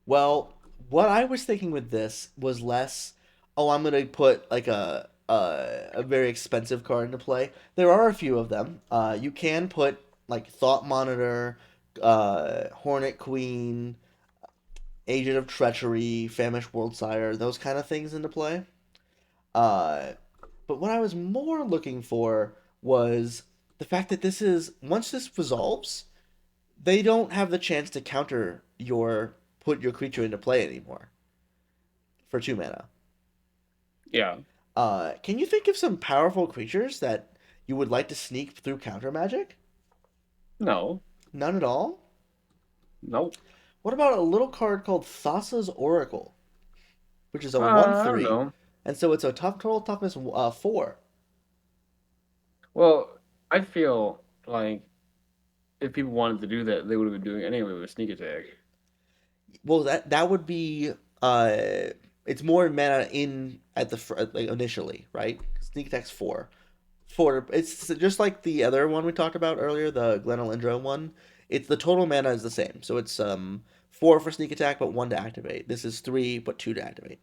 Well, what I was thinking with this was less, oh, I'm gonna put like a very expensive card into play. There are a few of them. You can put like Thought Monitor, Hornet Queen, Agent of Treachery, Famished Worldsire, those kind of things into play. Uh, but what I was more looking for was the fact that this is once this resolves, they don't have the chance to counter your put your creature into play anymore for 2 mana. Yeah. Can you think of some powerful creatures that you would like to sneak through counter magic? No. None at all. Nope. What about a little card called Thassa's Oracle, which is a one I don't three, know. and so it's a total toughness 4. Well, I feel like if people wanted to do that, they would have been doing it anyway with sneak attack. Well, that would be uh, it's more mana in at the like initially, right? Sneak attack's 4. 4. It's just like the other one we talked about earlier, the Glenalindra one. It's the total mana is the same, so it's 4 for sneak attack, but 1 to activate. This is 3, but 2 to activate.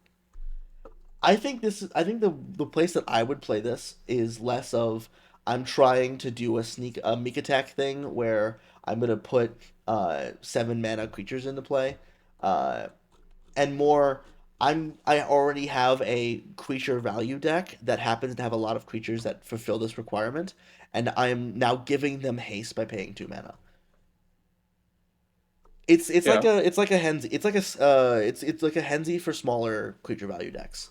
I think the place that I would play this is less of I'm trying to do a meek attack thing where I'm gonna put 7 mana creatures into play, uh, and more I already have a creature value deck that happens to have a lot of creatures that fulfill this requirement, and I am now giving them haste by paying 2 mana. Yeah. It's like a Henzi it's like a Henzi for smaller creature value decks.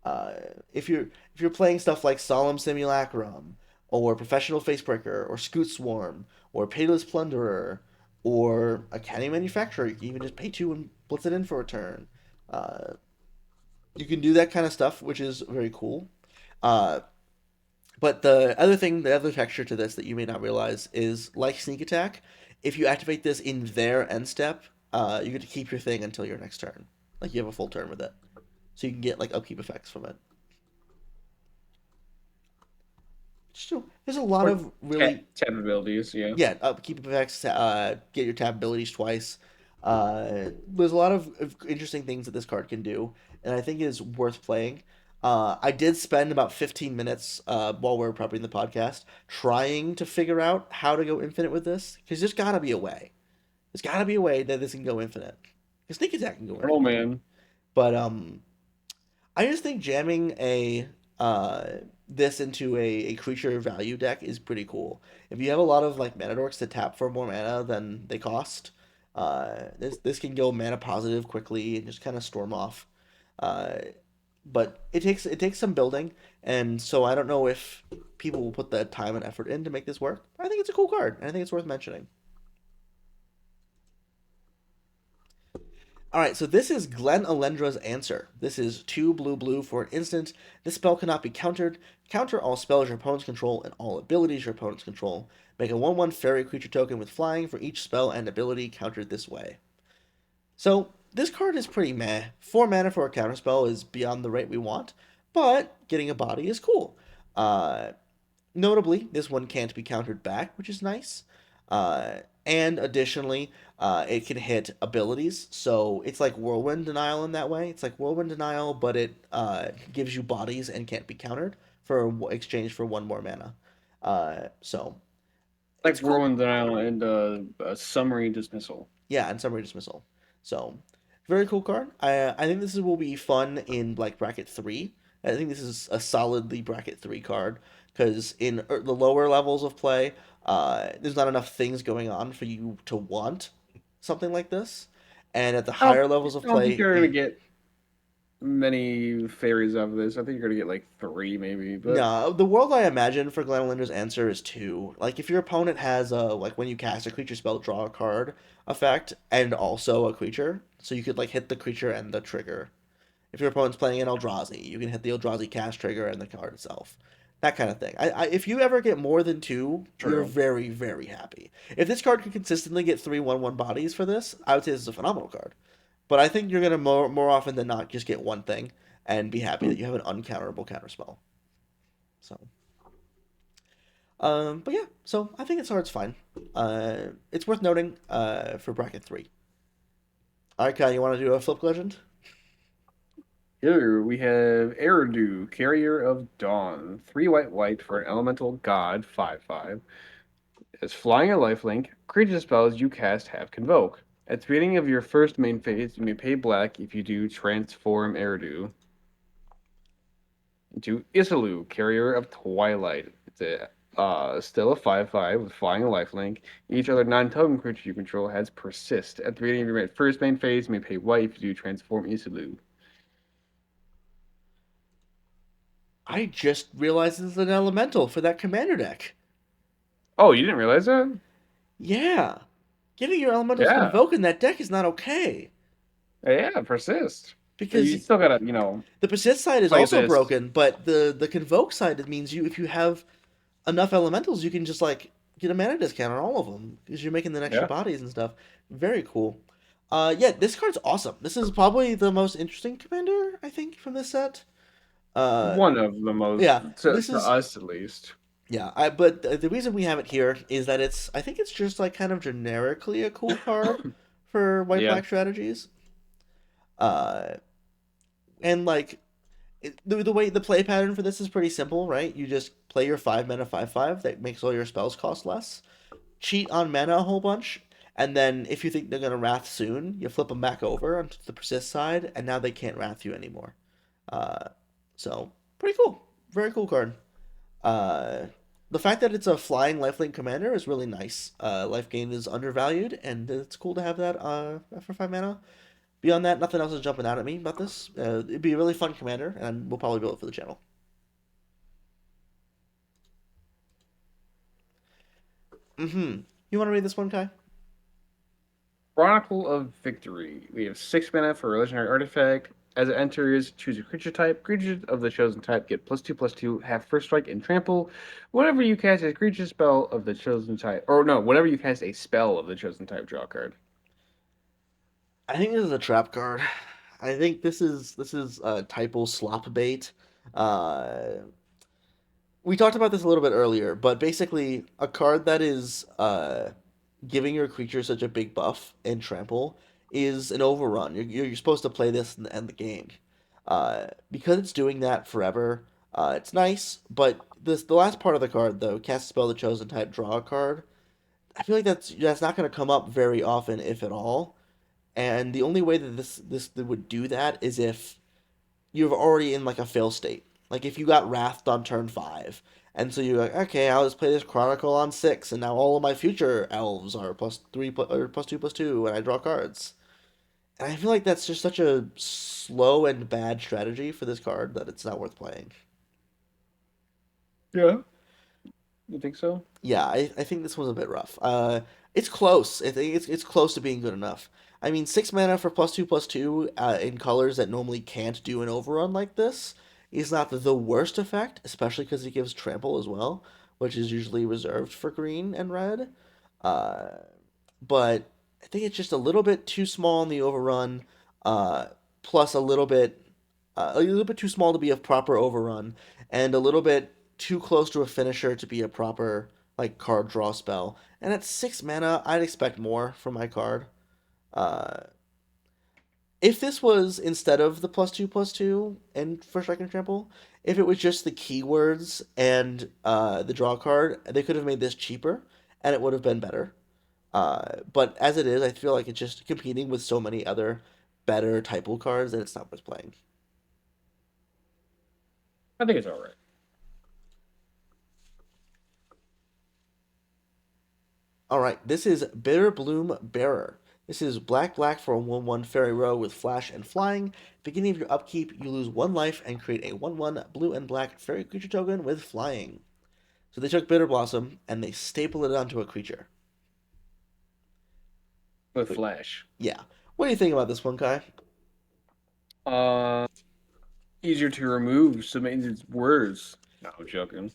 Uh, if you're playing stuff like Solemn Simulacrum or Professional Facebreaker or Scoot Swarm or Payless Plunderer or a Canny Manufacturer, you can even just pay 2 and blitz it in for a turn. Uh, you can do that kind of stuff, which is very cool. Uh, but the other texture to this that you may not realize is like Sneak Attack. If you activate this in their end step, you get to keep your thing until your next turn. Like you have a full turn with it, so you can get like upkeep effects from it. So there's a lot Or of really tap abilities, yeah. yeah upkeep effects. Get your tab abilities twice. There's a lot of interesting things that this card can do, and I think it is worth playing. I did spend about 15 minutes while we were prepping the podcast trying to figure out how to go infinite with this because there's got to be a way. There's got to be a way that this can go infinite. Because Sneak Attack can go Oh infinite too. man. But I just think jamming a this into a creature value deck is pretty cool. If you have a lot of like mana dorks to tap for more mana than they cost, this can go mana positive quickly and just kind of storm off. Uh, but it takes some building, and so I don't know if people will put the time and effort in to make this work. I think it's a cool card, and I think it's worth mentioning. All right, so this is Glen Alendra's answer. This is 2 blue for an instant. This spell cannot be countered. Counter all spells your opponents control and all abilities your opponents control. Make a 1/1 fairy creature token with flying for each spell and ability countered this way. So this card is pretty meh. 4 mana for a counterspell is beyond the rate we want, but getting a body is cool. Uh, Notably, this one can't be countered back, which is nice. And additionally, it can hit abilities. So it's like Whirlwind Denial in that way. It's like Whirlwind Denial, but it gives you bodies and can't be countered for exchange for 1 more mana. So Like it's cool. Whirlwind Denial and Summary Dismissal. Yeah, and Summary Dismissal. So very cool card. I think this will be fun in like bracket 3. I think this is a solidly bracket 3 card because in the lower levels of play, there's not enough things going on for you to want something like this, and at the I don't, higher levels of I don't think play, you're gonna get many fairies out of this. I think you're gonna get like three maybe, but no, the world I imagine for Glenlinder's answer is 2. Like if your opponent has a like when you cast a creature spell, draw a card effect, and also a creature, so you could like hit the creature and the trigger. If your opponent's playing an Eldrazi, you can hit the Eldrazi cast trigger and the card itself. That kind of thing. If you ever get more than two, you're True. very, very happy. If this card can consistently get 3/1/1 bodies for this, I would say this is a phenomenal card. But I think you're gonna more often than not just get one thing and be happy that you have an uncounterable counterspell. So, but yeah, so I think its hard's fine. It's worth noting for bracket three. All right, Kai, you want to do a flip legend? Here we have Eridu, Carrier of Dawn. 3 white for an elemental god, 5/5. As flying a lifelink, creature spells you cast have convoke. At the beginning of your first main phase, you may pay black if you do transform Eridu into Isalu, Carrier of Twilight. It's still a 5/5 with flying a lifelink. Each other non-token creature you control has persist. At the beginning of your first main phase, you may pay white if you do transform Isalu. I just realized it's an elemental for that commander deck. Oh, you didn't realize that? Yeah. Giving your elementals Yeah. convoke in that deck is not okay. Yeah, persist. Because You still gotta, the persist side is play also this. broken, but the convoke side, it means you if you have enough elementals, you can just like get a mana discount on all of them because you're making the extra Yeah. bodies and stuff. Very cool. Yeah, this card's awesome. This is probably the most interesting commander I think from this set. Uh, One of the most, yeah, this to is us at least. yeah. But the reason we have it here is that I think it's just like kind of generically a cool card for white Yeah. black strategies. Uh, and like the way the play pattern for this is pretty simple, right? You just play your 5 mana 5/5 that makes all your spells cost less. Cheat on mana a whole bunch, and then if you think they're gonna wrath soon, you flip them back over onto the persist side, and now they can't wrath you anymore. Uh, so pretty cool, very cool card. Uh, the fact that it's a flying lifelink commander is really nice. Life gain is undervalued, and it's cool to have that for 5 mana. Beyond that, nothing else is jumping out at me about this. It'd be a really fun commander, and we'll probably build it for the channel. Mm-hmm. You want to read this one, Kai? Chronicle of Victory. We have 6 mana for a legendary artifact. As it enters, choose a creature type. Creatures of the chosen type get +2/+2, have first strike and trample. Whenever you cast a creature spell of the chosen type, or no, whenever you cast a spell of the chosen type, draw a card. I think this is a trap card. I think this is a typo slop bait. Uh, we talked about this a little bit earlier, but basically a card that is giving your creature such a big buff and trample is an overrun. You're supposed to play this and end the game. Because it's doing that forever, it's nice, but the last part of the card though, cast a spell the chosen type, draw a card. I feel like that's not going to come up very often, if at all. And the only way that this would do that is if you're already in like a fail state. Like if you got wrathed on turn 5, and so you're like, okay, I'll just play this Chronicle on 6, and now all of my future elves are +3 or +2/+2, and I draw cards. And I feel like that's just such a slow and bad strategy for this card that it's not worth playing. Yeah. You think so? Yeah, I think this was a bit rough. It's close. I think it's close to being good enough. I mean, 6 mana for +2/+2 in colors that normally can't do an overrun like this is not the worst effect, especially because it gives trample as well, which is usually reserved for green and red. Uh, but I think it's just a little bit too small in the overrun, uh, plus a little bit too small to be a proper overrun, and a little bit too close to a finisher to be a proper like card draw spell. And at 6 mana, I'd expect more from my card. Uh, if this was instead of the +2/+2 and first strike and trample, if it was just the keywords and the draw card, they could have made this cheaper, and it would have been better. But as it is, I feel like it's just competing with so many other better typo cards that it's not worth playing. I think it's all right. All right, this is Bitter Bloom Bearer. This is black for a 1/1 fairy row with flash and flying. Beginning of your upkeep, you lose 1 life and create a 1/1 blue and black fairy creature token with flying. So they took Bitter Blossom and they stapled it onto a creature. With But Flash. yeah, what do you think about this one, Kai? Uh, Easier to remove, so it means it's worse. No, I'm joking.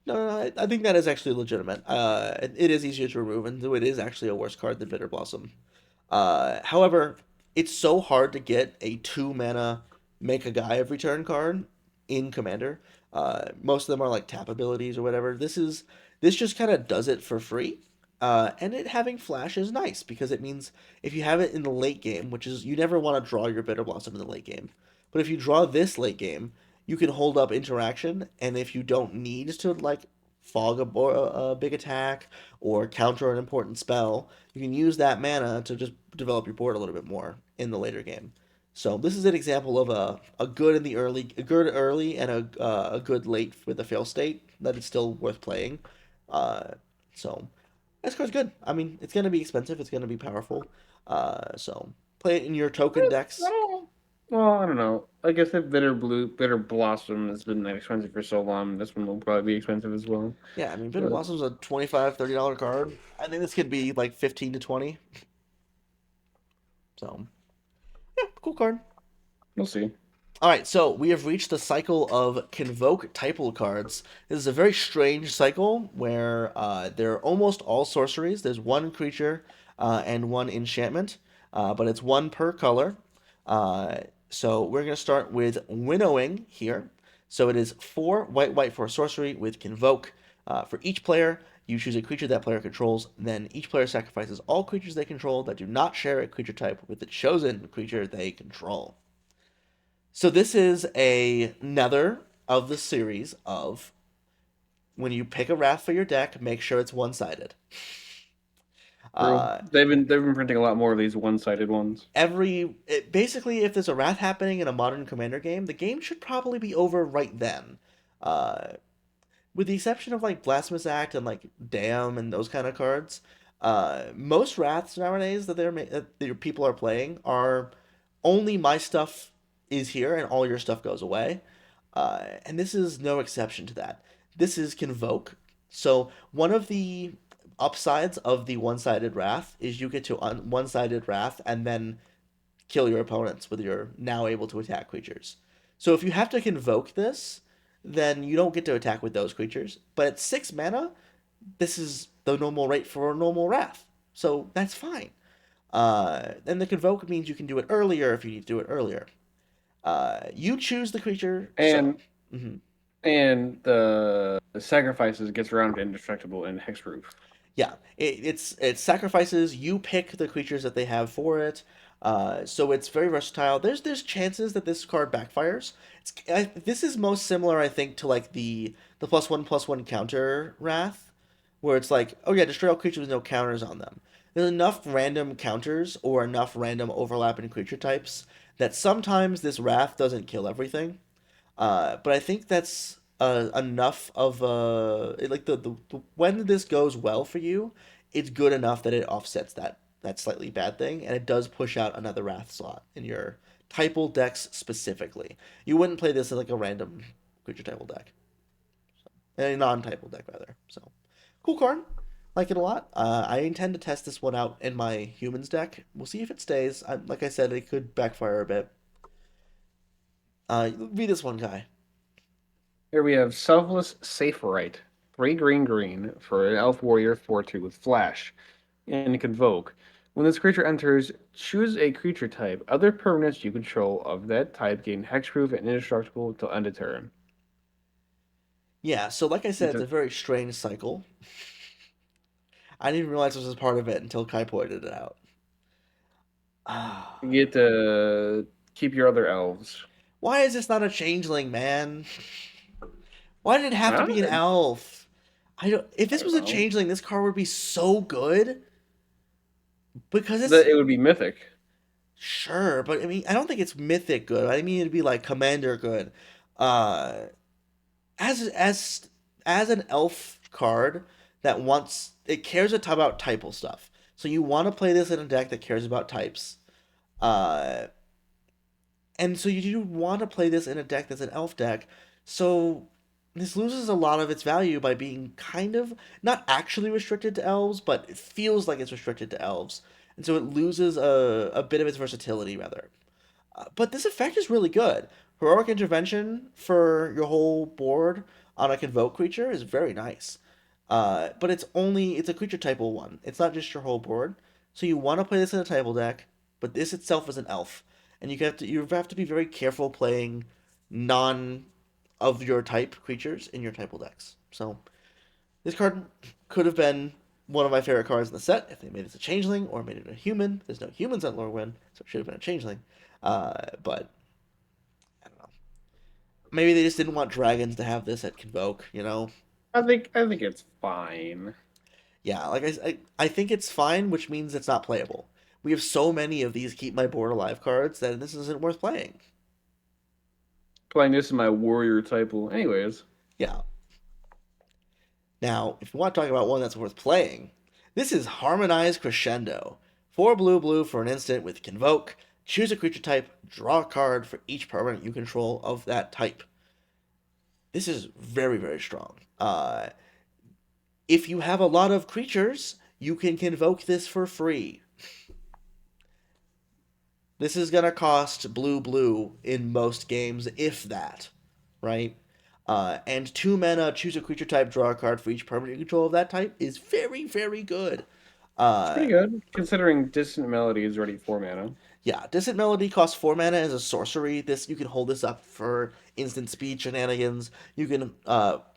No, no, no, I think that is actually legitimate. It is easier to remove, and so it is actually a worse card than Bitter Blossom. However, it's so hard to get a 2 mana make a guy every turn card in Commander. Most of them are like tap abilities or whatever. This just kind of does it for free. And it having flash is nice because it means if you have it in the late game, which is you never want to draw your Bitter Blossom in the late game, but if you draw this late game, you can hold up interaction, and if you don't need to like fog a big attack or counter an important spell, you can use that mana to just develop your board a little bit more in the later game. So this is an example of a good in the early, a good early, and a good late with a fail state that is still worth playing. Uh, so this card's good. I mean, it's gonna be expensive. It's gonna be powerful. So play it in your token decks. Well, I don't know. I guess if Bitter Blossom has been that expensive for so long, this one will probably be expensive as well. Yeah, I mean, Bitter But Blossom's a $25-$30 card. I think this could be like 15 to 20. So yeah, cool card. we'll see. All right, so we have reached the cycle of Convoke Typal cards. This is a very strange cycle where they're almost all sorceries. There's one creature and one enchantment, but it's one per color. So we're going to start with Winnowing here. So it is 4 white for a sorcery with Convoke. For each player, you choose a creature that player controls. Then each player sacrifices all creatures they control that do not share a creature type with the chosen creature they control. So this is another of the series of when you pick a wrath for your deck, make sure it's one-sided. True. Uh, They've been printing a lot more of these one-sided ones. Basically, if there's a wrath happening in a modern commander game, the game should probably be over right then. Uh, with the exception of like Blasphemous Act and like Damn and those kind of cards, most wraths nowadays that your people are playing are only my stuff is here and all your stuff goes away. And this is no exception to that. This is Convoke. So one of the upsides of the one-sided wrath is you get to one-sided wrath and then kill your opponents with your now able to attack creatures. So if you have to convoke this, then you don't get to attack with those creatures. But at 6 mana, this is the normal rate for a normal wrath. So that's fine. And the convoke means you can do it earlier if you need to do it earlier. You choose the creature. So And mhm. and the sacrifices gets around to indestructible and hexproof. Yeah, it sacrifices. You pick the creatures that they have for it. So it's very versatile. There's chances that this card backfires. This is most similar, I think, to like the +1/+1 counter wrath, where it's like, oh yeah, destroy all creatures with no counters on them. There's enough random counters or enough random overlap in creature types that sometimes this wrath doesn't kill everything. But I think that's enough of like the when this goes well for you, it's good enough that it offsets that slightly bad thing, and it does push out another wrath slot in your typal decks specifically. You wouldn't play this in like a random creature typal deck, a non-typal deck rather. So cool card, like it a lot. I intend to test this one out in my humans deck. We'll see if it stays. Like I said, it could backfire a bit. Read this one, guy. Here we have Selfless Safe Right. 3 green for an elf warrior 4/2 with flash and convoke. When this creature enters, choose a creature type. Other permanents you control of that type gain hexproof and indestructible until end of turn. Yeah, so like I said, it's a very strange cycle. I didn't even realize this was part of it until Kai pointed it out. You Ah, get to keep your other elves. why is this not a changeling, man? Why did it have to I be an elf? I don't. If I this don't was a know. changeling, this card would be so good because it's It would be mythic. sure, but I mean, I don't think it's mythic good. I mean, it'd be like commander good. Uh, as an elf card that wants it cares a ton about typal stuff. So you want to play this in a deck that cares about types. Uh, and so you do want to play this in a deck that's an elf deck. So this loses a lot of its value by being kind of not actually restricted to elves, but it feels like it's restricted to elves. And so it loses a bit of its versatility rather. But this effect is really good. Heroic Intervention for your whole board on a Convoke creature is very nice. But it's a creature type one. It's not just your whole board. So you want to play this in a table deck, but this itself is an elf, and you have to be very careful playing non of your type creatures in your table decks. So this card could have been one of my favorite cards in the set if they made it a changeling or made it a human. There's no humans on Lorwyn, so it should have been a changeling. But I don't know. Maybe they just didn't want dragons to have this at Convoke, you know? I think it's fine. Yeah, I think it's fine, which means it's not playable. We have so many of these keep my board alive cards that this isn't worth playing. Playing this in my warrior type. Anyways, Yeah. Now, if you want to talk about one that's worth playing, this is Harmonized Crescendo. 4 blue for an instant with Convoke. Choose a creature type, draw a card for each permanent you control of that type. This is very, very strong. If you have a lot of creatures, you can Convoke this for free. This is going to cost blue in most games, if that, right? And 2 mana, choose a creature type, draw a card for each permanent you control of that type is very, very good. it's Uh, pretty good considering Distant Melody is already 4 mana. yeah, Distant Melody costs 4 mana as a sorcery. This you can hold this up for instant speed shenanigans. You can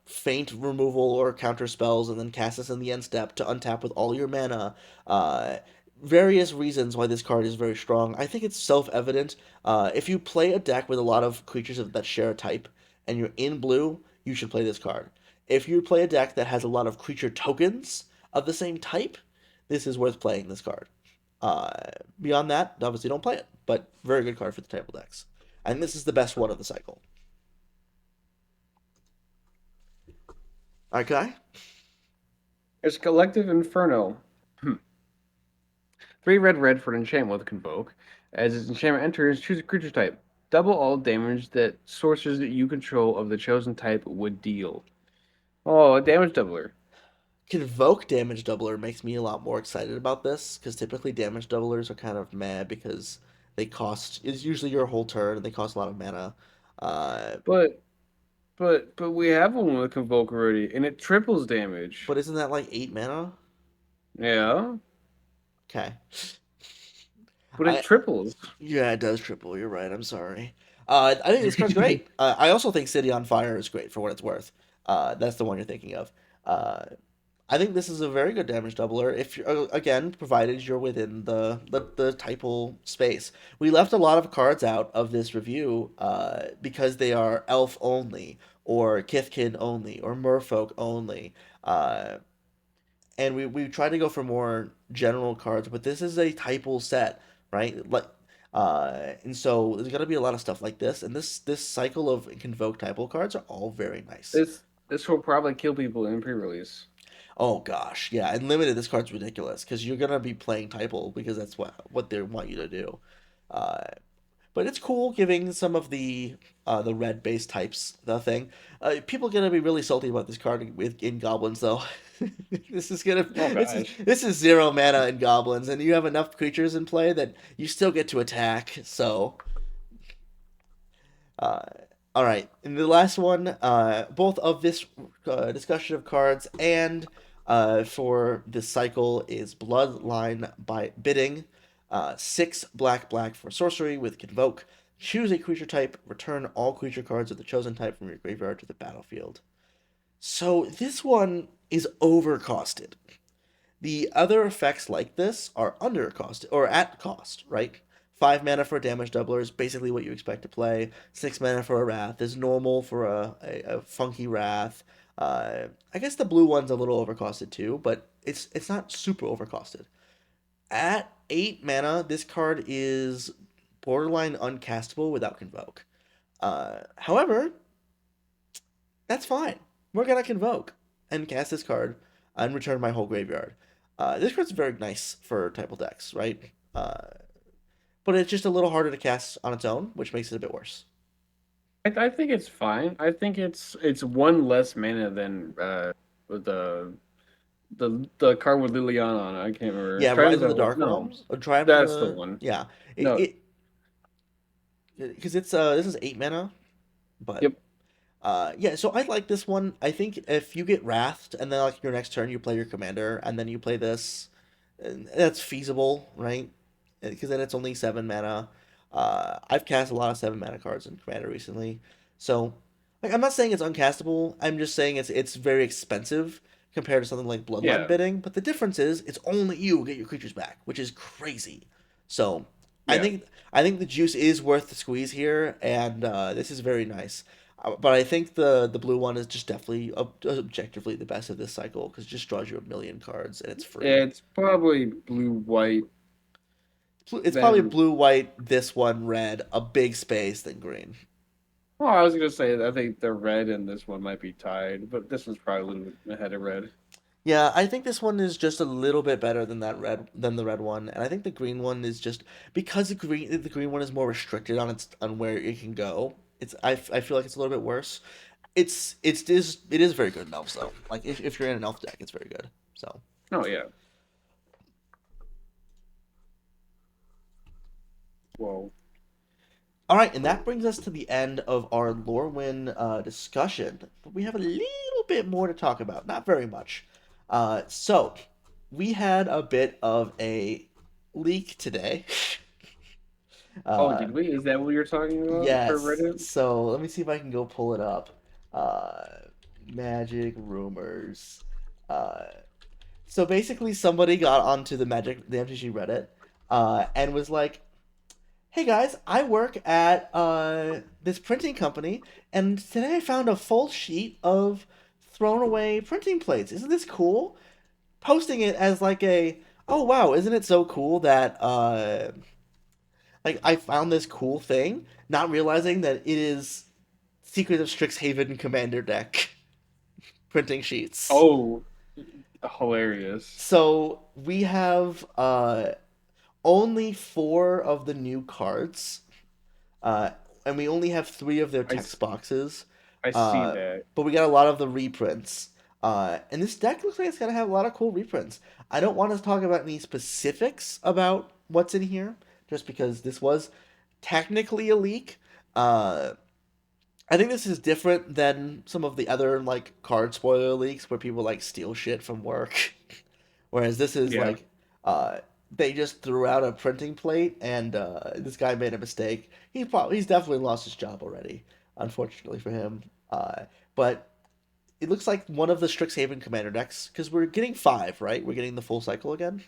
feint removal or counter spells and then cast this in the end step to untap with all your mana. Uh, Various reasons why this card is very strong. I think it's self-evident. If you play a deck with a lot of creatures that share a type and you're in blue, you should play this card. If you play a deck that has a lot of creature tokens of the same type, this is worth playing this card. Uh, Beyond that, obviously don't play it, but very good card for the table decks. And this is the best one of the cycle. Okay. It's Collective Inferno. 3 red for an enchantment with Convoke. As its enchantment enters, choose a creature type. Double all damage that sorcerers that you control of the chosen type would deal. Oh, a damage doubler. Convoke damage doubler makes me a lot more excited about this because typically damage doublers are kind of mad because they cost is usually your whole turn and they cost a lot of mana. Uh, But but we have one with Convoke already, and it triples but damage. isn't that like 8 mana? Yeah, Okay. but it I triples. Yeah, it does triple. You're right. I'm sorry. I think this card's great. I also think City on Fire is great for what it's worth. That's the one you're thinking of. Uh, I think this is a very good damage doubler. If you're again, provided you're within the typal space. We left a lot of cards out of this review because they are elf only, or Kithkin only, or Merfolk only. Uh, and we try to go for more general cards, but this is a typal set, right? And so there's got to be a lot of stuff like this, and this cycle of Convoke typal cards are all very nice. This will probably kill people in pre-release. Oh gosh, yeah, and limited this card's ridiculous because you're gonna be playing typal because that's what they want you to do. Uh, but it's cool giving some of the red base types the thing. People are gonna be really salty about this card in goblins though. Oh gosh. This is 0 mana in goblins, and you have enough creatures in play that you still get to attack. So, uh, all right, and the last one, both of this discussion of cards and for this cycle is Bloodline by bidding. 6 black for sorcery with Convoke. Choose a creature type. Return all creature cards of the chosen type from your graveyard to the battlefield. So this one is overcosted. The other effects like this are under cost or at cost, right? 5 mana for a damage doubler is basically what you expect to play. 6 mana for a wrath is normal for a funky wrath. I guess the blue one's a little overcosted too, but it's not super overcosted. At 8 mana, this card is borderline uncastable without Convoke. However, that's fine. We're gonna Convoke and cast this card and return my whole graveyard. This card's very nice for typal decks, right? But it's just a little harder to cast on its own, which makes it a bit worse. I think it's fine. I think it's one less mana than with the card with Liliana on it. I can't remember. Yeah, Triumph Rise of the of Dark no, Realms, or Triumph of that's the the one. yeah. No, because it's this is 8 mana, but Yep. yeah. So I like this one. I think if you get Wrathed and then like your next turn you play your commander and then you play this, that's feasible, right? Because then it's only 7 mana. I've cast a lot of 7 mana cards in commander recently, so like I'm not saying it's uncastable. I'm just saying it's very expensive compared to something like Bloodline Yeah. Bidding. But the difference is it's only you get your creatures back, which is crazy. So I Yeah. think I think the juice is worth the squeeze here, and this is very nice. But I think the blue one is just definitely objectively the best of this cycle because it just draws you a million cards and it's free. It's probably blue white. It's probably Then, blue, white, this one, red, a big space, then green. well, I was gonna say I think the red and this one might be tied, but this one's probably a little bit ahead of red. Yeah, I think this one is just a little bit better than the red one, and I think the green one is just because the green one is more restricted on its on where it can go. I feel like it's a little bit worse. It is very good in elves though. Like if you're in an elf deck, it's very good. So Oh yeah. Whoa. all right, and that brings us to the end of our Lorwyn discussion. But we have a little bit more to talk about, not very much. So we had a bit of a leak today. Oh, Uh, did we? Is that what you're talking about for yes. Reddit? So let me see if I can go pull it up. Uh, Magic rumors. Uh, so basically, somebody got onto the MTG Reddit, and was like, "Hey guys, I work at this printing company, and today I found a full sheet of thrown away printing plates. Isn't this cool?" Posting it as like a, "Oh wow, isn't it so cool that like I found this cool thing," not realizing that it is Secret of Strixhaven Commander deck printing sheets. Oh, hilarious. So we have only 4 of the new cards, uh, and we only have 3 of their I, text boxes. I see that. But we got a lot of the reprints. And this deck looks like it's gonna have a lot of cool reprints. I don't want to talk about any specifics about what's in here, just because this was technically a leak. Uh, I think this is different than some of the other like card spoiler leaks where people like steal shit from work. Whereas this is Yeah. like they just threw out a printing plate and this guy made a mistake. He's definitely lost his job already, unfortunately for him. But it looks like one of the Strixhaven commander decks because we're getting 5, right? We're getting the full cycle again.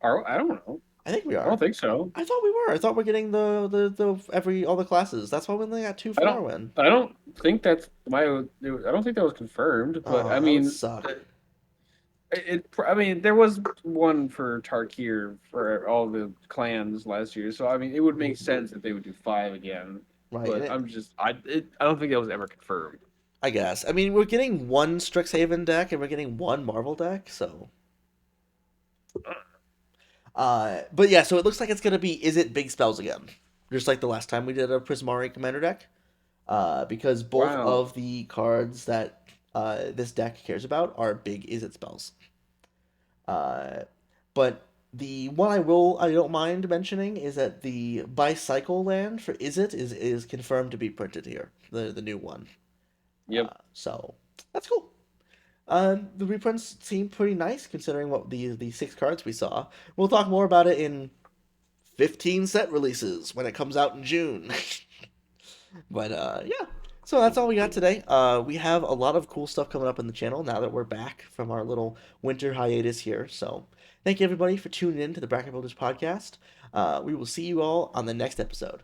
I don't know. I think we I don't are. think so. I thought we were. I thought we're getting the every all the classes. That's why we only got 2 I for don't. Lorwyn. I don't think that's my. I don't think that was confirmed. But I Oh, that would mean, suck. I mean, there was one for Tarkir for all the clans last year. So I mean, it would make sense that they would do five again. Right, and But it, I don't think that was ever confirmed. I guess. I mean, we're getting one Strixhaven deck and we're getting one Marvel deck, so but yeah, so it looks like it's gonna be is it big spells again? Just like the last time we did a Prismari commander deck. Because both Wow. of the cards that this deck cares about are big is it spells. Uh, but the one I don't mind mentioning is that the bicycle land for is confirmed to be printed here. The new one. Yep. So that's cool. The reprints seem pretty nice considering what the 6 cards we saw. We'll talk more about it in 15 set releases when it comes out in June. But yeah. So that's all we got today. We have a lot of cool stuff coming up in the channel now that we're back from our little winter hiatus here. So thank you everybody for tuning in to the Bracket Builders podcast. We will see you all on the next episode.